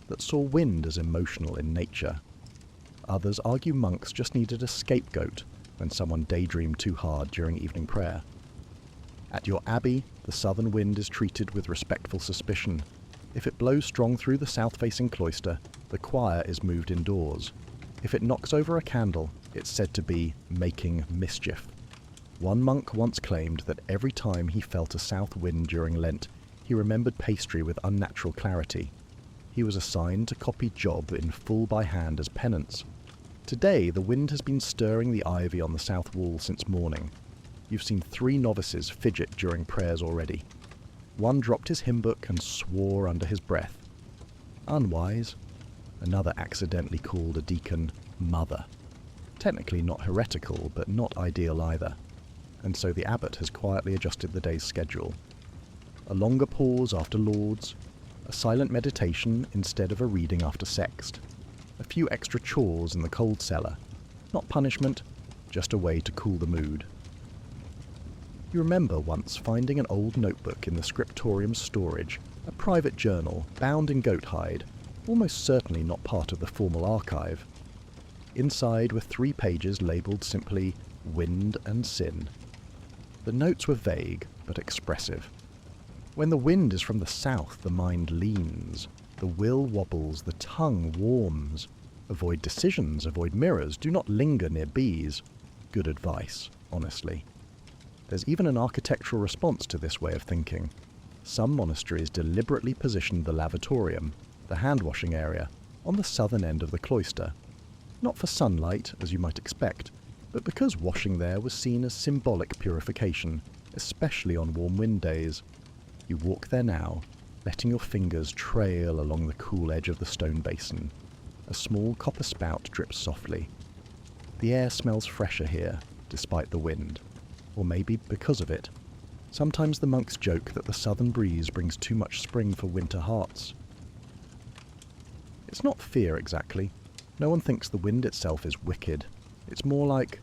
that saw wind as emotional in nature. Others argue monks just needed a scapegoat when someone daydreamed too hard during evening prayer. At your abbey, the southern wind is treated with respectful suspicion. If it blows strong through the south-facing cloister, the choir is moved indoors. If it knocks over a candle, it's said to be making mischief. One monk once claimed that every time he felt a south wind during Lent, he remembered pastry with unnatural clarity. He was assigned to copy Job in full by hand as penance. Today, the wind has been stirring the ivy on the south wall since morning. You've seen 3 novices fidget during prayers already. One dropped his hymn book and swore under his breath. Unwise. Another accidentally called a deacon mother. Technically not heretical, but not ideal either. And so the abbot has quietly adjusted the day's schedule. A longer pause after lauds, a silent meditation instead of a reading after sext, a few extra chores in the cold cellar. Not punishment, just a way to cool the mood. You remember once finding an old notebook in the scriptorium's storage, a private journal bound in goat hide, almost certainly not part of the formal archive. Inside were 3 pages labelled simply Wind and Sin. The notes were vague, but expressive. When the wind is from the south, the mind leans, the will wobbles, the tongue warms. Avoid decisions, avoid mirrors, do not linger near bees. Good advice, honestly. There's even an architectural response to this way of thinking. Some monasteries deliberately positioned the lavatorium, the hand-washing area, on the southern end of the cloister. Not for sunlight, as you might expect, but because washing there was seen as symbolic purification, especially on warm wind days. You walk there now, letting your fingers trail along the cool edge of the stone basin. A small copper spout drips softly. The air smells fresher here, despite the wind, or maybe because of it. Sometimes the monks joke that the southern breeze brings too much spring for winter hearts. It's not fear exactly. No one thinks the wind itself is wicked. It's more like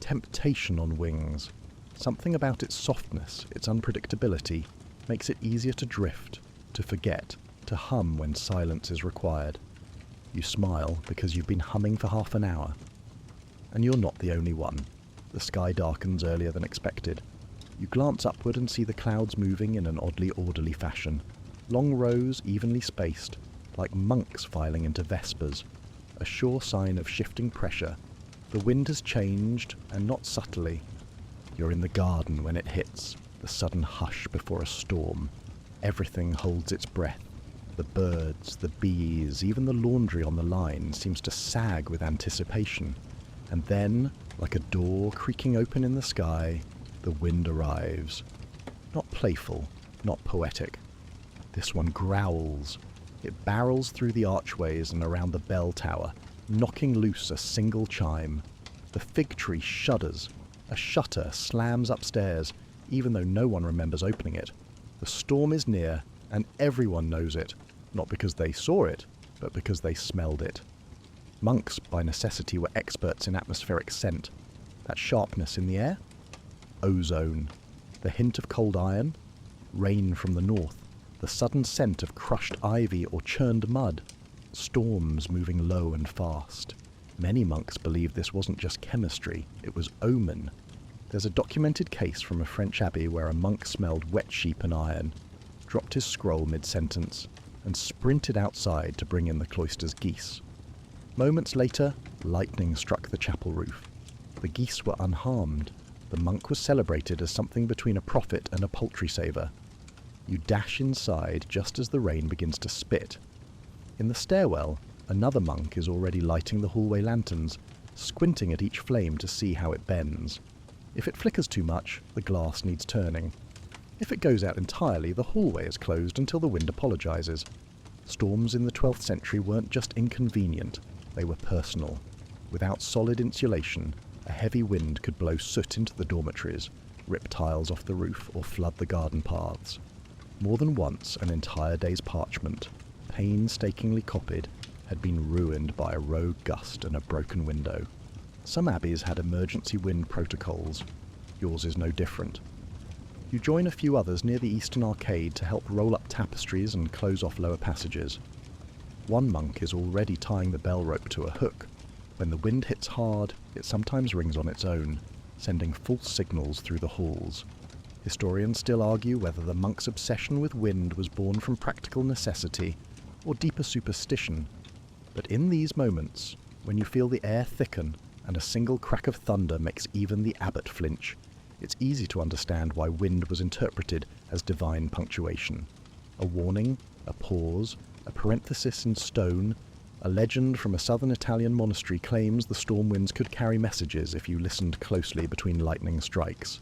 temptation on wings. Something about its softness, its unpredictability, makes it easier to drift, to forget, to hum when silence is required. You smile because you've been humming for half an hour. And you're not the only one. The sky darkens earlier than expected. You glance upward and see the clouds moving in an oddly orderly fashion. Long rows evenly spaced, like monks filing into vespers. A sure sign of shifting pressure. The wind has changed, and not subtly. You're in the garden when it hits, the sudden hush before a storm. Everything holds its breath. The birds, the bees, even the laundry on the line seems to sag with anticipation. And then, like a door creaking open in the sky, the wind arrives. Not playful, not poetic. This one growls. It barrels through the archways and around the bell tower, knocking loose a single chime. The fig tree shudders. A shutter slams upstairs, even though no one remembers opening it. The storm is near, and everyone knows it, not because they saw it, but because they smelled it. Monks, by necessity, were experts in atmospheric scent. That sharpness in the air? Ozone. The hint of cold iron? Rain from the north. The sudden scent of crushed ivy or churned mud. Storms moving low and fast. Many monks believed this wasn't just chemistry, it was omen. There's a documented case from a French abbey where a monk smelled wet sheep and iron, dropped his scroll mid-sentence, and sprinted outside to bring in the cloister's geese. Moments later, lightning struck the chapel roof. The geese were unharmed. The monk was celebrated as something between a prophet and a poultry saver. You dash inside just as the rain begins to spit. In the stairwell, another monk is already lighting the hallway lanterns, squinting at each flame to see how it bends. If it flickers too much, the glass needs turning. If it goes out entirely, the hallway is closed until the wind apologizes. Storms in the 12th century weren't just inconvenient, they were personal. Without solid insulation, a heavy wind could blow soot into the dormitories, rip tiles off the roof, or flood the garden paths. More than once, an entire day's parchment, painstakingly copied, had been ruined by a rogue gust and a broken window. Some abbeys had emergency wind protocols. Yours is no different. You join a few others near the eastern arcade to help roll up tapestries and close off lower passages. One monk is already tying the bell rope to a hook. When the wind hits hard, it sometimes rings on its own, sending false signals through the halls. Historians still argue whether the monk's obsession with wind was born from practical necessity or deeper superstition. But in these moments, when you feel the air thicken and a single crack of thunder makes even the abbot flinch, it's easy to understand why wind was interpreted as divine punctuation. A warning, a pause, a parenthesis in stone. A legend from a southern Italian monastery claims the storm winds could carry messages if you listened closely between lightning strikes.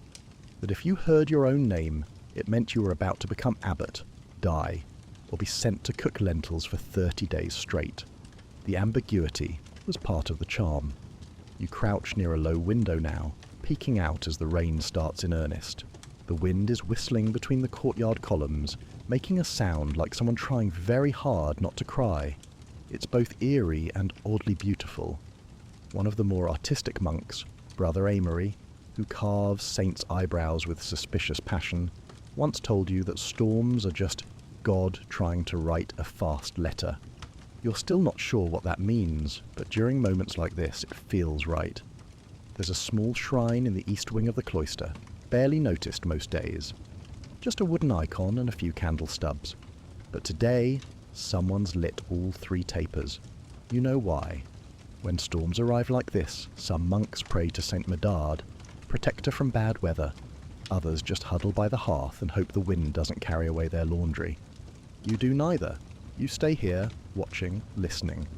That if you heard your own name, it meant you were about to become abbot, die, or be sent to cook lentils for 30 days straight. The ambiguity was part of the charm. You crouch near a low window now, peeking out as the rain starts in earnest. The wind is whistling between the courtyard columns, making a sound like someone trying very hard not to cry. It's both eerie and oddly beautiful. One of the more artistic monks, Brother Amory, who carves saints' eyebrows with suspicious passion, once told you that storms are just God trying to write a fast letter. You're still not sure what that means, but during moments like this it feels right. There's a small shrine in the east wing of the cloister, barely noticed most days. Just a wooden icon and a few candle stubs. But today, someone's lit all 3 tapers. You know why. When storms arrive like this, some monks pray to Saint Medard, protector from bad weather. Others just huddle by the hearth and hope the wind doesn't carry away their laundry. You do neither. You stay here, watching, listening.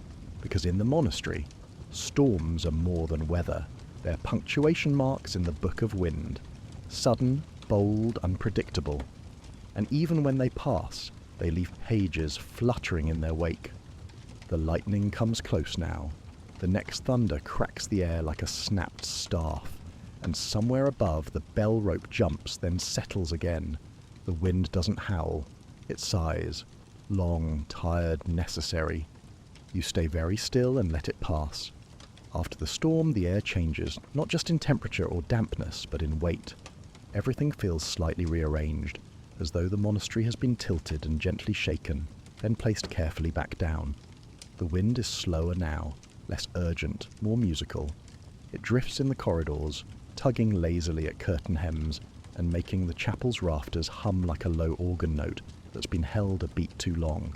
Because in the monastery, storms are more than weather. They're punctuation marks in the Book of Wind. Sudden, bold, unpredictable. And even when they pass, they leave pages fluttering in their wake. The lightning comes close now. The next thunder cracks the air like a snapped staff. And somewhere above, the bell rope jumps, then settles again. The wind doesn't howl. It sighs. Long, tired, necessary. You stay very still and let it pass. After the storm, the air changes, not just in temperature or dampness, but in weight. Everything feels slightly rearranged, as though the monastery has been tilted and gently shaken, then placed carefully back down. The wind is slower now, less urgent, more musical. It drifts in the corridors, tugging lazily at curtain hems and making the chapel's rafters hum like a low organ note that's been held a beat too long.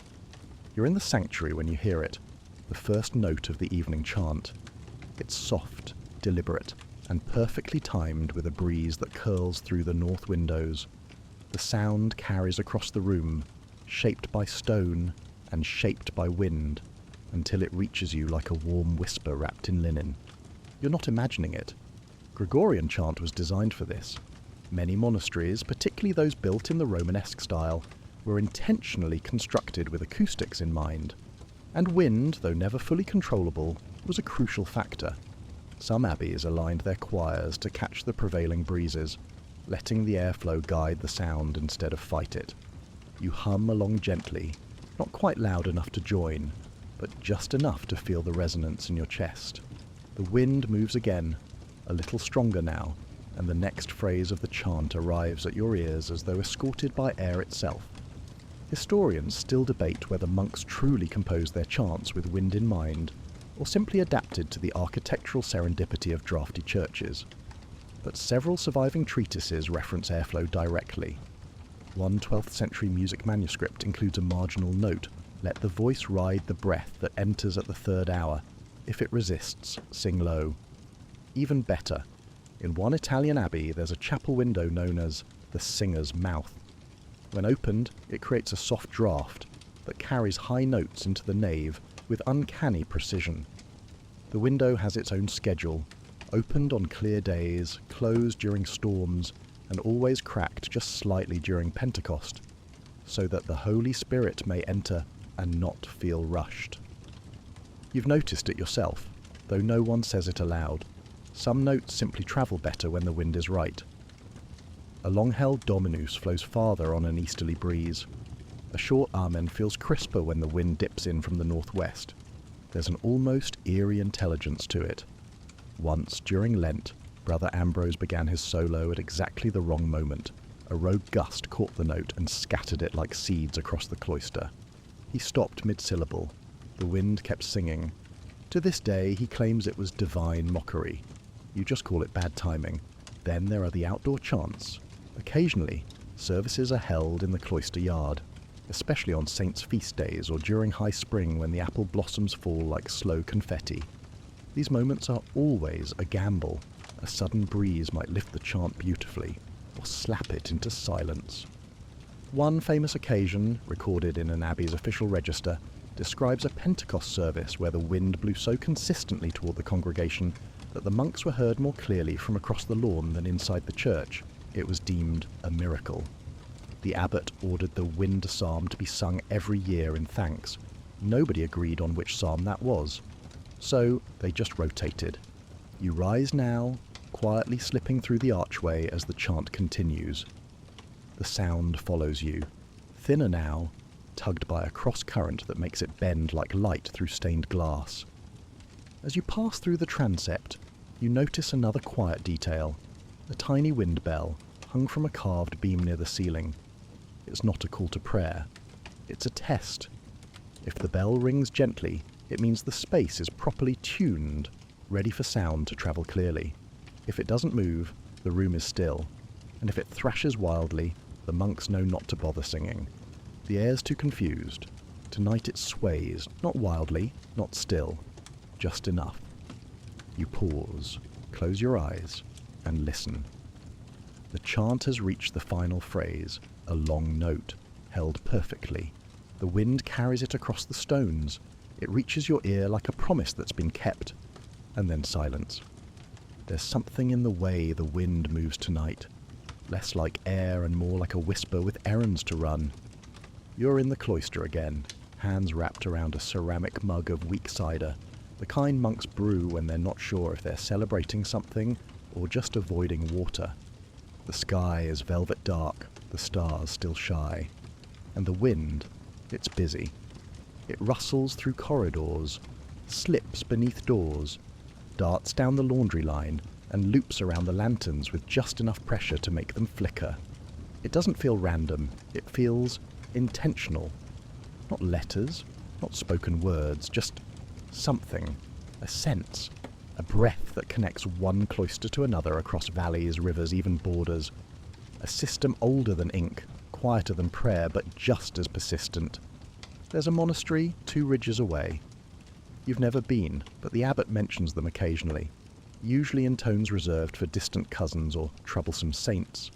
You're in the sanctuary when you hear it, the first note of the evening chant. It's soft, deliberate, and perfectly timed with a breeze that curls through the north windows. The sound carries across the room, shaped by stone and shaped by wind, until it reaches you like a warm whisper wrapped in linen. You're not imagining it. Gregorian chant was designed for this. Many monasteries, particularly those built in the Romanesque style, were intentionally constructed with acoustics in mind. And wind, though never fully controllable, was a crucial factor. Some abbeys aligned their choirs to catch the prevailing breezes, letting the airflow guide the sound instead of fight it. You hum along gently, not quite loud enough to join, but just enough to feel the resonance in your chest. The wind moves again, a little stronger now, and the next phrase of the chant arrives at your ears as though escorted by air itself. Historians still debate whether monks truly composed their chants with wind in mind, or simply adapted to the architectural serendipity of drafty churches. But several surviving treatises reference airflow directly. One 12th century music manuscript includes a marginal note: "Let the voice ride the breath that enters at the 3rd hour. If it resists, sing low." Even better, in one Italian abbey there's a chapel window known as the singer's mouth. When opened, it creates a soft draft that carries high notes into the nave with uncanny precision. The window has its own schedule, opened on clear days, closed during storms, and always cracked just slightly during Pentecost, so that the Holy Spirit may enter and not feel rushed. You've noticed it yourself, though no one says it aloud. Some notes simply travel better when the wind is right. A long-held dominus flows farther on an easterly breeze. A short amen feels crisper when the wind dips in from the northwest. There's an almost eerie intelligence to it. Once, during Lent, Brother Ambrose began his solo at exactly the wrong moment. A rogue gust caught the note and scattered it like seeds across the cloister. He stopped mid-syllable. The wind kept singing. To this day, he claims it was divine mockery. You just call it bad timing. Then there are the outdoor chants. Occasionally, services are held in the cloister yard, especially on saints' feast days or during high spring when the apple blossoms fall like slow confetti. These moments are always a gamble. A sudden breeze might lift the chant beautifully, or slap it into silence. One famous occasion, recorded in an abbey's official register, describes a Pentecost service where the wind blew so consistently toward the congregation that the monks were heard more clearly from across the lawn than inside the church. It was deemed a miracle. The abbot ordered the wind psalm to be sung every year in thanks. Nobody agreed on which psalm that was. So they just rotated. You rise now, quietly slipping through the archway as the chant continues. The sound follows you, thinner now, tugged by a cross-current that makes it bend like light through stained glass. As you pass through the transept, you notice another quiet detail, a tiny wind bell hung from a carved beam near the ceiling. It's not a call to prayer. It's a test. If the bell rings gently, it means the space is properly tuned, ready for sound to travel clearly. If it doesn't move, the room is still, and if it thrashes wildly, the monks know not to bother singing. The air's too confused. Tonight it sways, not wildly, not still, just enough. You pause, close your eyes, and listen. The chant has reached the final phrase, a long note, held perfectly. The wind carries it across the stones. It reaches your ear like a promise that's been kept. And then silence. There's something in the way the wind moves tonight. Less like air and more like a whisper with errands to run. You're in the cloister again, hands wrapped around a ceramic mug of weak cider, the kind monks brew when they're not sure if they're celebrating something or just avoiding water. The sky is velvet dark, the stars still shy. And the wind, it's busy. It rustles through corridors, slips beneath doors, darts down the laundry line, and loops around the lanterns with just enough pressure to make them flicker. It doesn't feel random, it feels intentional. Not letters, not spoken words, just something, a sense, a breath that connects one cloister to another across valleys, rivers, even borders. A system older than ink, quieter than prayer, but just as persistent. There's a monastery 2 ridges away. You've never been, but the abbot mentions them occasionally, usually in tones reserved for distant cousins or troublesome saints.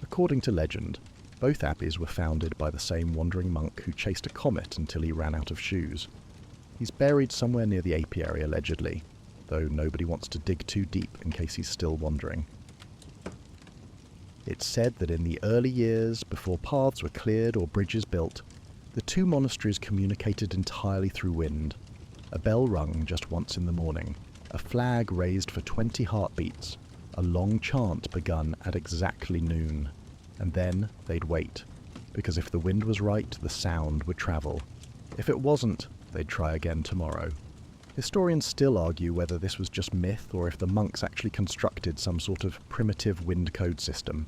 According to legend, both abbeys were founded by the same wandering monk who chased a comet until he ran out of shoes. He's buried somewhere near the apiary, allegedly, though nobody wants to dig too deep in case he's still wandering. It's said that in the early years, before paths were cleared or bridges built, the 2 monasteries communicated entirely through wind. A bell rung just once in the morning, a flag raised for 20 heartbeats, a long chant begun at exactly noon. And then they'd wait, because if the wind was right, the sound would travel. If it wasn't, they'd try again tomorrow. Historians still argue whether this was just myth or if the monks actually constructed some sort of primitive wind code system.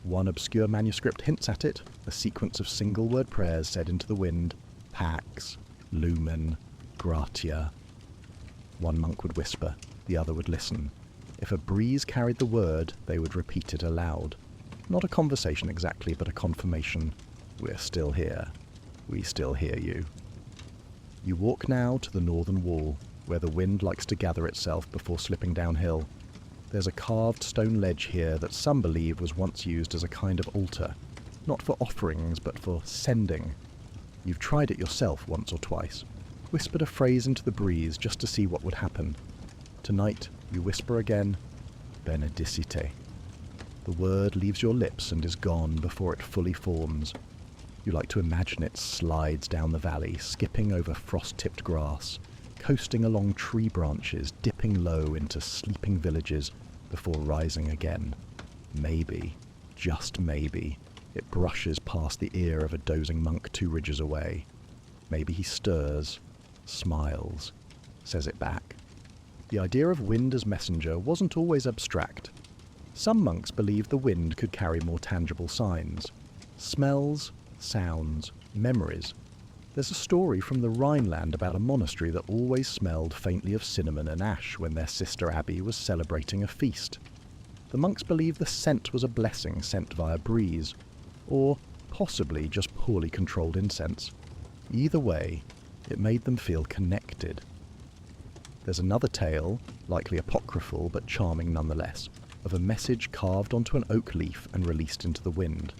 One obscure manuscript hints at it, a sequence of single-word prayers said into the wind, Pax, Lumen, Gratia. One monk would whisper, the other would listen. If a breeze carried the word, they would repeat it aloud. Not a conversation exactly, but a confirmation. We're still here. We still hear you. You walk now to the northern wall, where the wind likes to gather itself before slipping downhill. There's a carved stone ledge here that some believe was once used as a kind of altar, not for offerings, but for sending. You've tried it yourself once or twice, whispered a phrase into the breeze just to see what would happen. Tonight, you whisper again, Benedicite. The word leaves your lips and is gone before it fully forms. You like to imagine it slides down the valley, skipping over frost-tipped grass, coasting along tree branches, dipping low into sleeping villages before rising again. Maybe, just maybe, it brushes past the ear of a dozing monk 2 ridges away. Maybe he stirs, smiles, says it back. The idea of wind as messenger wasn't always abstract. Some monks believed the wind could carry more tangible signs. Smells, sounds, memories. There's a story from the Rhineland about a monastery that always smelled faintly of cinnamon and ash when their sister abbey was celebrating a feast. The monks believed the scent was a blessing sent via breeze, or possibly just poorly controlled incense. Either way, it made them feel connected. There's another tale, likely apocryphal but charming nonetheless, of a message carved onto an oak leaf and released into the wind.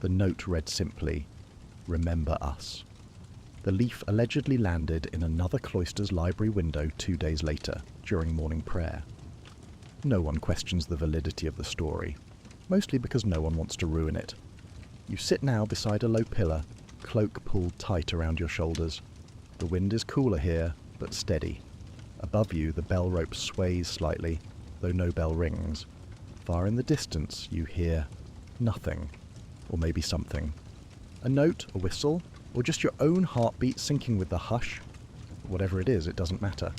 The note read simply, Remember us. The leaf allegedly landed in another cloister's library window 2 days later, during morning prayer. No one questions the validity of the story, mostly because no one wants to ruin it. You sit now beside a low pillar, cloak pulled tight around your shoulders. The wind is cooler here, but steady. Above you, the bell rope sways slightly, though no bell rings. Far in the distance, you hear nothing, or maybe something. A note, a whistle, or just your own heartbeat syncing with the hush. Whatever it is, it doesn't matter.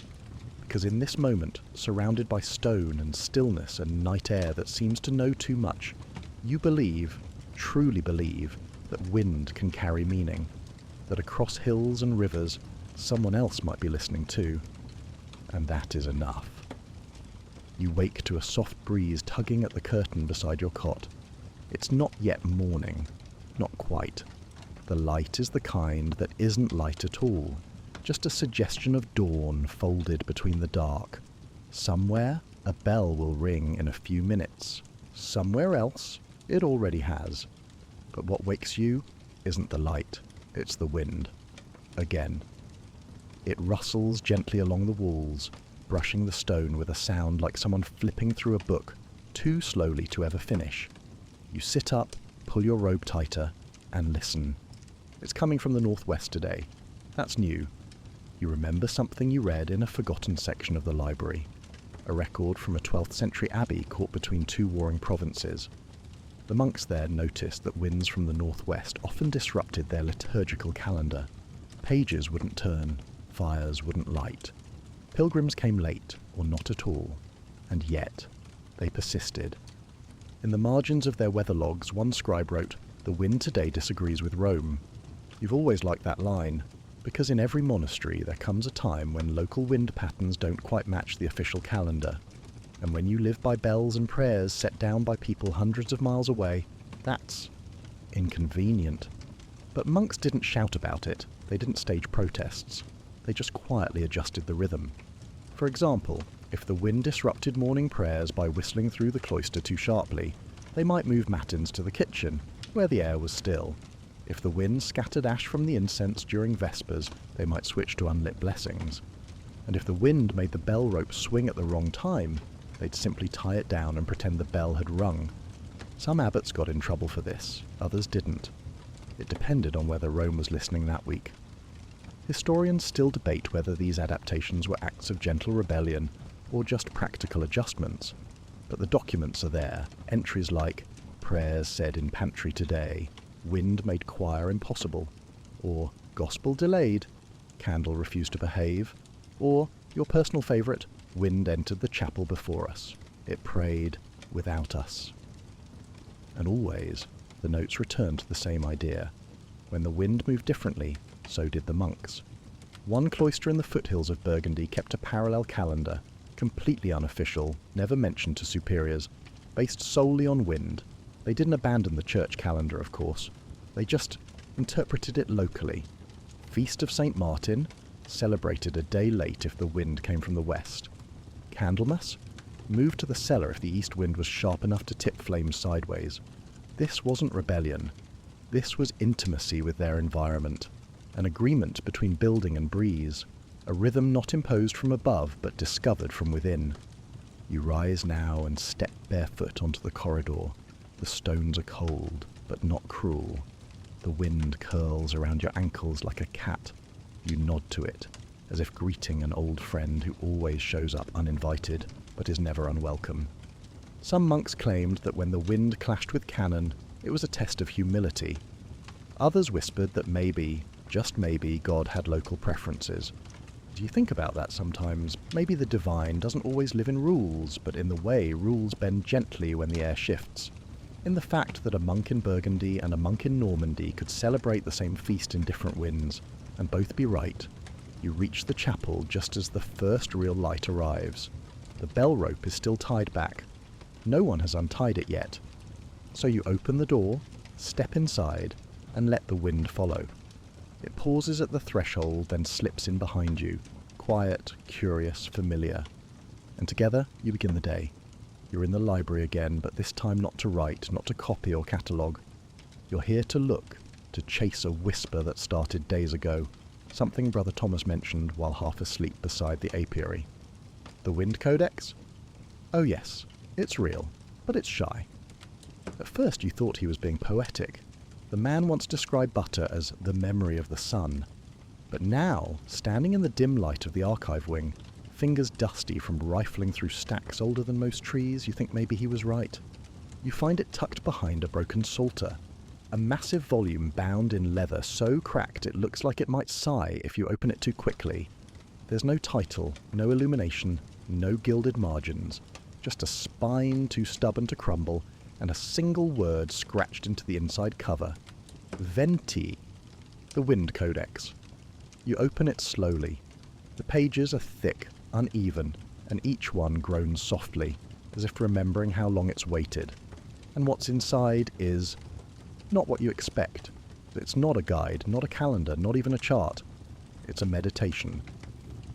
Because in this moment, surrounded by stone and stillness and night air that seems to know too much, you believe, truly believe, that wind can carry meaning. That across hills and rivers, someone else might be listening too. And that is enough. You wake to a soft breeze tugging at the curtain beside your cot. It's not yet morning. Not quite. The light is the kind that isn't light at all. Just a suggestion of dawn folded between the dark. Somewhere, a bell will ring in a few minutes. Somewhere else, it already has. But what wakes you isn't the light. It's the wind. Again. It rustles gently along the walls, brushing the stone with a sound like someone flipping through a book, too slowly to ever finish. You sit up, pull your robe tighter, and listen. It's coming from the northwest today. That's new. You remember something you read in a forgotten section of the library. A record from a 12th century abbey caught between two warring provinces. The monks there noticed that winds from the northwest often disrupted their liturgical calendar. Pages wouldn't turn, fires wouldn't light. Pilgrims came late, or not at all, and yet they persisted. In the margins of their weather logs, one scribe wrote, "The wind today disagrees with Rome." You've always liked that line, because in every monastery there comes a time when local wind patterns don't quite match the official calendar. And when you live by bells and prayers set down by people hundreds of miles away, that's inconvenient. But monks didn't shout about it. They didn't stage protests. They just quietly adjusted the rhythm. For example, if the wind disrupted morning prayers by whistling through the cloister too sharply, they might move matins to the kitchen, where the air was still. If the wind scattered ash from the incense during Vespers, they might switch to unlit blessings. And if the wind made the bell rope swing at the wrong time, they'd simply tie it down and pretend the bell had rung. Some abbots got in trouble for this, others didn't. It depended on whether Rome was listening that week. Historians still debate whether these adaptations were acts of gentle rebellion or just practical adjustments, but the documents are there, entries like "prayers said in pantry today," "wind made choir impossible," or "gospel delayed," "candle refused to behave," or, your personal favourite, "wind entered the chapel before us. It prayed without us." And always, the notes return to the same idea. When the wind moved differently, so did the monks. One cloister in the foothills of Burgundy kept a parallel calendar, completely unofficial, never mentioned to superiors, based solely on wind. They didn't abandon the church calendar, of course. They just interpreted it locally. Feast of St. Martin, celebrated a day late if the wind came from the west. Candlemas, moved to the cellar if the east wind was sharp enough to tip flames sideways. This wasn't rebellion. This was intimacy with their environment, an agreement between building and breeze, a rhythm not imposed from above but discovered from within. You rise now and step barefoot onto the corridor. The stones are cold, but not cruel. The wind curls around your ankles like a cat. You nod to it, as if greeting an old friend who always shows up uninvited, but is never unwelcome. Some monks claimed that when the wind clashed with cannon, it was a test of humility. Others whispered that maybe, just maybe, God had local preferences. Do you think about that sometimes? Maybe the divine doesn't always live in rules, but in the way rules bend gently when the air shifts. In the fact that a monk in Burgundy and a monk in Normandy could celebrate the same feast in different winds, and both be right. You reach the chapel just as the first real light arrives. The bell rope is still tied back. No one has untied it yet. So you open the door, step inside, and let the wind follow. It pauses at the threshold, then slips in behind you, quiet, curious, familiar. And together, you begin the day. You're in the library again, but this time not to write, not to copy or catalogue. You're here to look, to chase a whisper that started days ago, something Brother Thomas mentioned while half asleep beside the apiary. The Wind Codex? Oh yes, it's real, but it's shy. At first you thought he was being poetic. The man once described butter as the memory of the sun. But now, standing in the dim light of the archive wing, fingers dusty from rifling through stacks older than most trees, you think maybe he was right. You find it tucked behind a broken psalter, a massive volume bound in leather so cracked it looks like it might sigh if you open it too quickly. There's no title, no illumination, no gilded margins, just a spine too stubborn to crumble, and a single word scratched into the inside cover. Venti, the Wind Codex. You open it slowly. The pages are thick, uneven, and each one groans softly, as if remembering how long it's waited. And what's inside is not what you expect. It's not a guide, not a calendar, not even a chart. It's a meditation.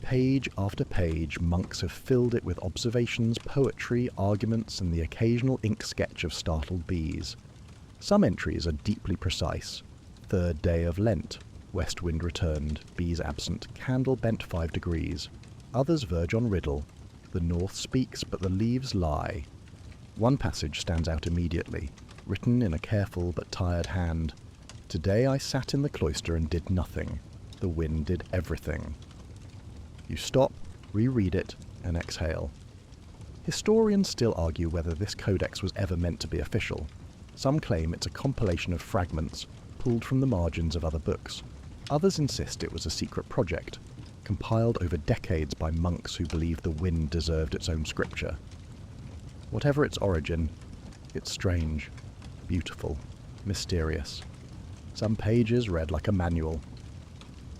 Page after page, monks have filled it with observations, poetry, arguments, and the occasional ink sketch of startled bees. Some entries are deeply precise. 3rd day of Lent. West wind returned. Bees absent. Candle bent 5 degrees. Others verge on riddle. The north speaks, but the leaves lie. One passage stands out immediately, written in a careful but tired hand. Today I sat in the cloister and did nothing. The wind did everything. You stop, reread it, and exhale. Historians still argue whether this codex was ever meant to be official. Some claim it's a compilation of fragments pulled from the margins of other books. Others insist it was a secret project, compiled over decades by monks who believed the wind deserved its own scripture. Whatever its origin, it's strange, beautiful, mysterious. Some pages read like a manual.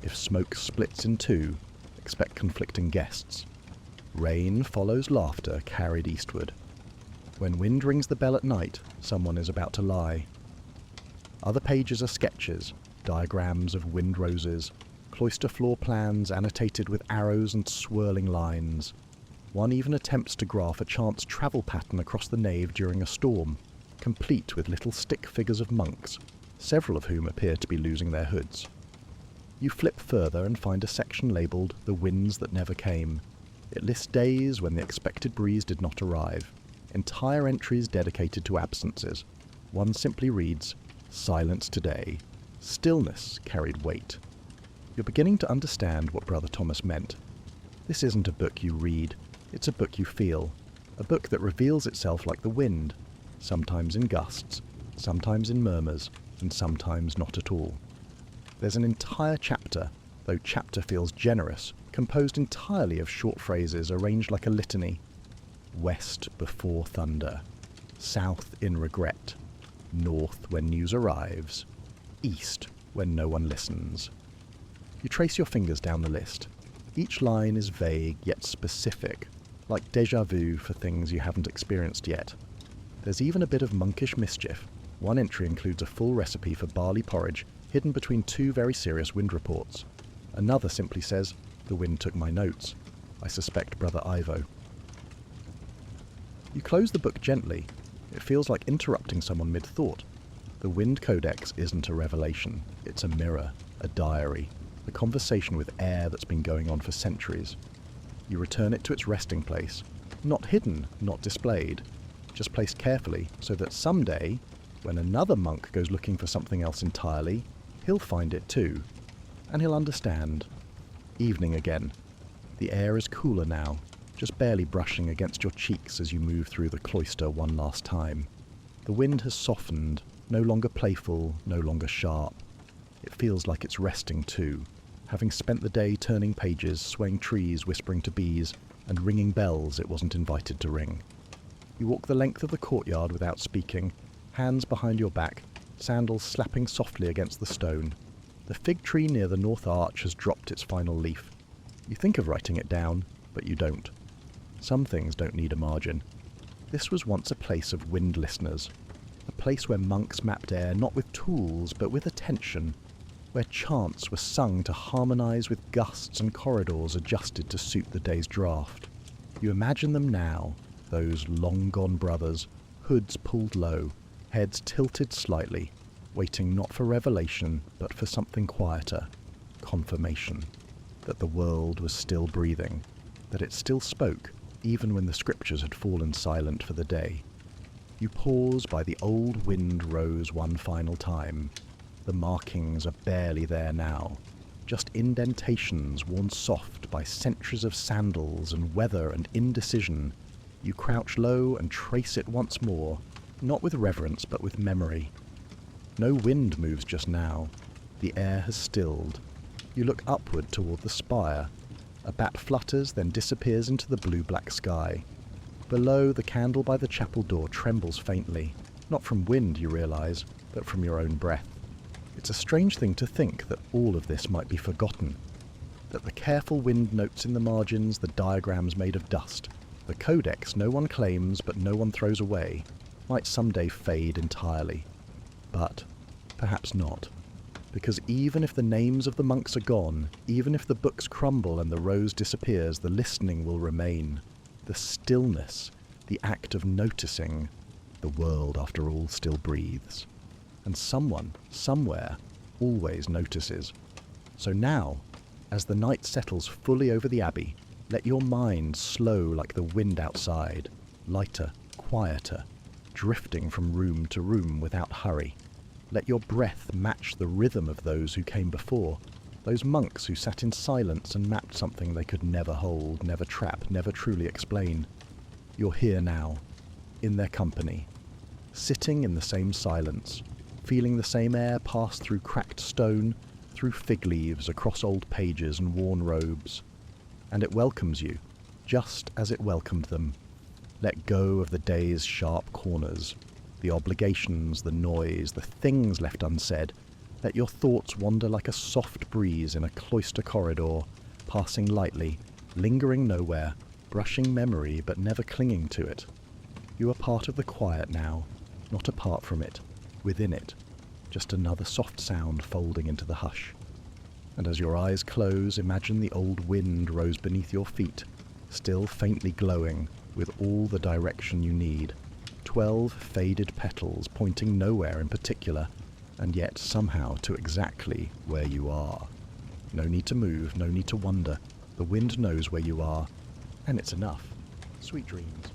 If smoke splits in two, expect conflicting guests. Rain follows laughter carried eastward. When wind rings the bell at night, someone is about to lie. Other pages are sketches, diagrams of wind roses, cloister floor plans annotated with arrows and swirling lines. One even attempts to graph a chant's travel pattern across the nave during a storm, complete with little stick figures of monks, several of whom appear to be losing their hoods. You flip further and find a section labelled The Winds That Never Came. It lists days when the expected breeze did not arrive, entire entries dedicated to absences. One simply reads, Silence today. Stillness carried weight. You're beginning to understand what Brother Thomas meant. This isn't a book you read, it's a book you feel. A book that reveals itself like the wind, sometimes in gusts, sometimes in murmurs, and sometimes not at all. There's an entire chapter, though chapter feels generous, composed entirely of short phrases arranged like a litany. West before thunder. South in regret. North when news arrives. East when no one listens. You trace your fingers down the list. Each line is vague yet specific, like déjà vu for things you haven't experienced yet. There's even a bit of monkish mischief. One entry includes a full recipe for barley porridge hidden between 2 very serious wind reports. Another simply says, The wind took my notes. I suspect Brother Ivo. You close the book gently. It feels like interrupting someone mid-thought. The Wind Codex isn't a revelation. It's a mirror, a diary, a conversation with air that's been going on for centuries. You return it to its resting place, not hidden, not displayed, just placed carefully so that someday, when another monk goes looking for something else entirely, he'll find it too, and he'll understand. Evening again. The air is cooler now, just barely brushing against your cheeks as you move through the cloister one last time. The wind has softened, no longer playful, no longer sharp. It feels like it's resting too, having spent the day turning pages, swaying trees, whispering to bees, and ringing bells it wasn't invited to ring. You walk the length of the courtyard without speaking, hands behind your back, sandals slapping softly against the stone. The fig tree near the north arch has dropped its final leaf. You think of writing it down, but you don't. Some things don't need a margin. This was once a place of wind listeners, a place where monks mapped air not with tools but with attention, where chants were sung to harmonise with gusts and corridors adjusted to suit the day's draught. You imagine them now, those long-gone brothers, hoods pulled low, heads tilted slightly, waiting not for revelation but for something quieter, confirmation, that the world was still breathing, that it still spoke, even when the scriptures had fallen silent for the day. You pause by the old wind rose one final time. The markings are barely there now. just indentations worn soft by centuries of sandals and weather and indecision. You crouch low and trace it once more, not with reverence but with memory. No wind moves just now. The air has stilled. You look upward toward the spire. A bat flutters, then disappears into the blue-black sky. Below, the candle by the chapel door trembles faintly, not from wind, you realise, but from your own breath. It's a strange thing to think that all of this might be forgotten, that the careful wind notes in the margins, the diagrams made of dust, the codex no one claims but no one throws away, might someday fade entirely. But perhaps not. Because even if the names of the monks are gone, even if the books crumble and the rose disappears, the listening will remain. The stillness, the act of noticing. The world, after all, still breathes. And someone, somewhere, always notices. So now, as the night settles fully over the abbey, let your mind slow like the wind outside, lighter, quieter, drifting from room to room without hurry. Let your breath match the rhythm of those who came before, those monks who sat in silence and mapped something they could never hold, never trap, never truly explain. You're here now, in their company, sitting in the same silence, feeling the same air pass through cracked stone, through fig leaves, across old pages and worn robes. And it welcomes you, just as it welcomed them. Let go of the day's sharp corners, the obligations, the noise, the things left unsaid. Let your thoughts wander like a soft breeze in a cloister corridor, passing lightly, lingering nowhere, brushing memory but never clinging to it. You are part of the quiet now, not apart from it, within it, just another soft sound folding into the hush. And as your eyes close, imagine the old wind rose beneath your feet, still faintly glowing, with all the direction you need. 12 faded petals pointing nowhere in particular, and yet somehow to exactly where you are. No need to move, no need to wonder. The wind knows where you are, and it's enough. Sweet dreams.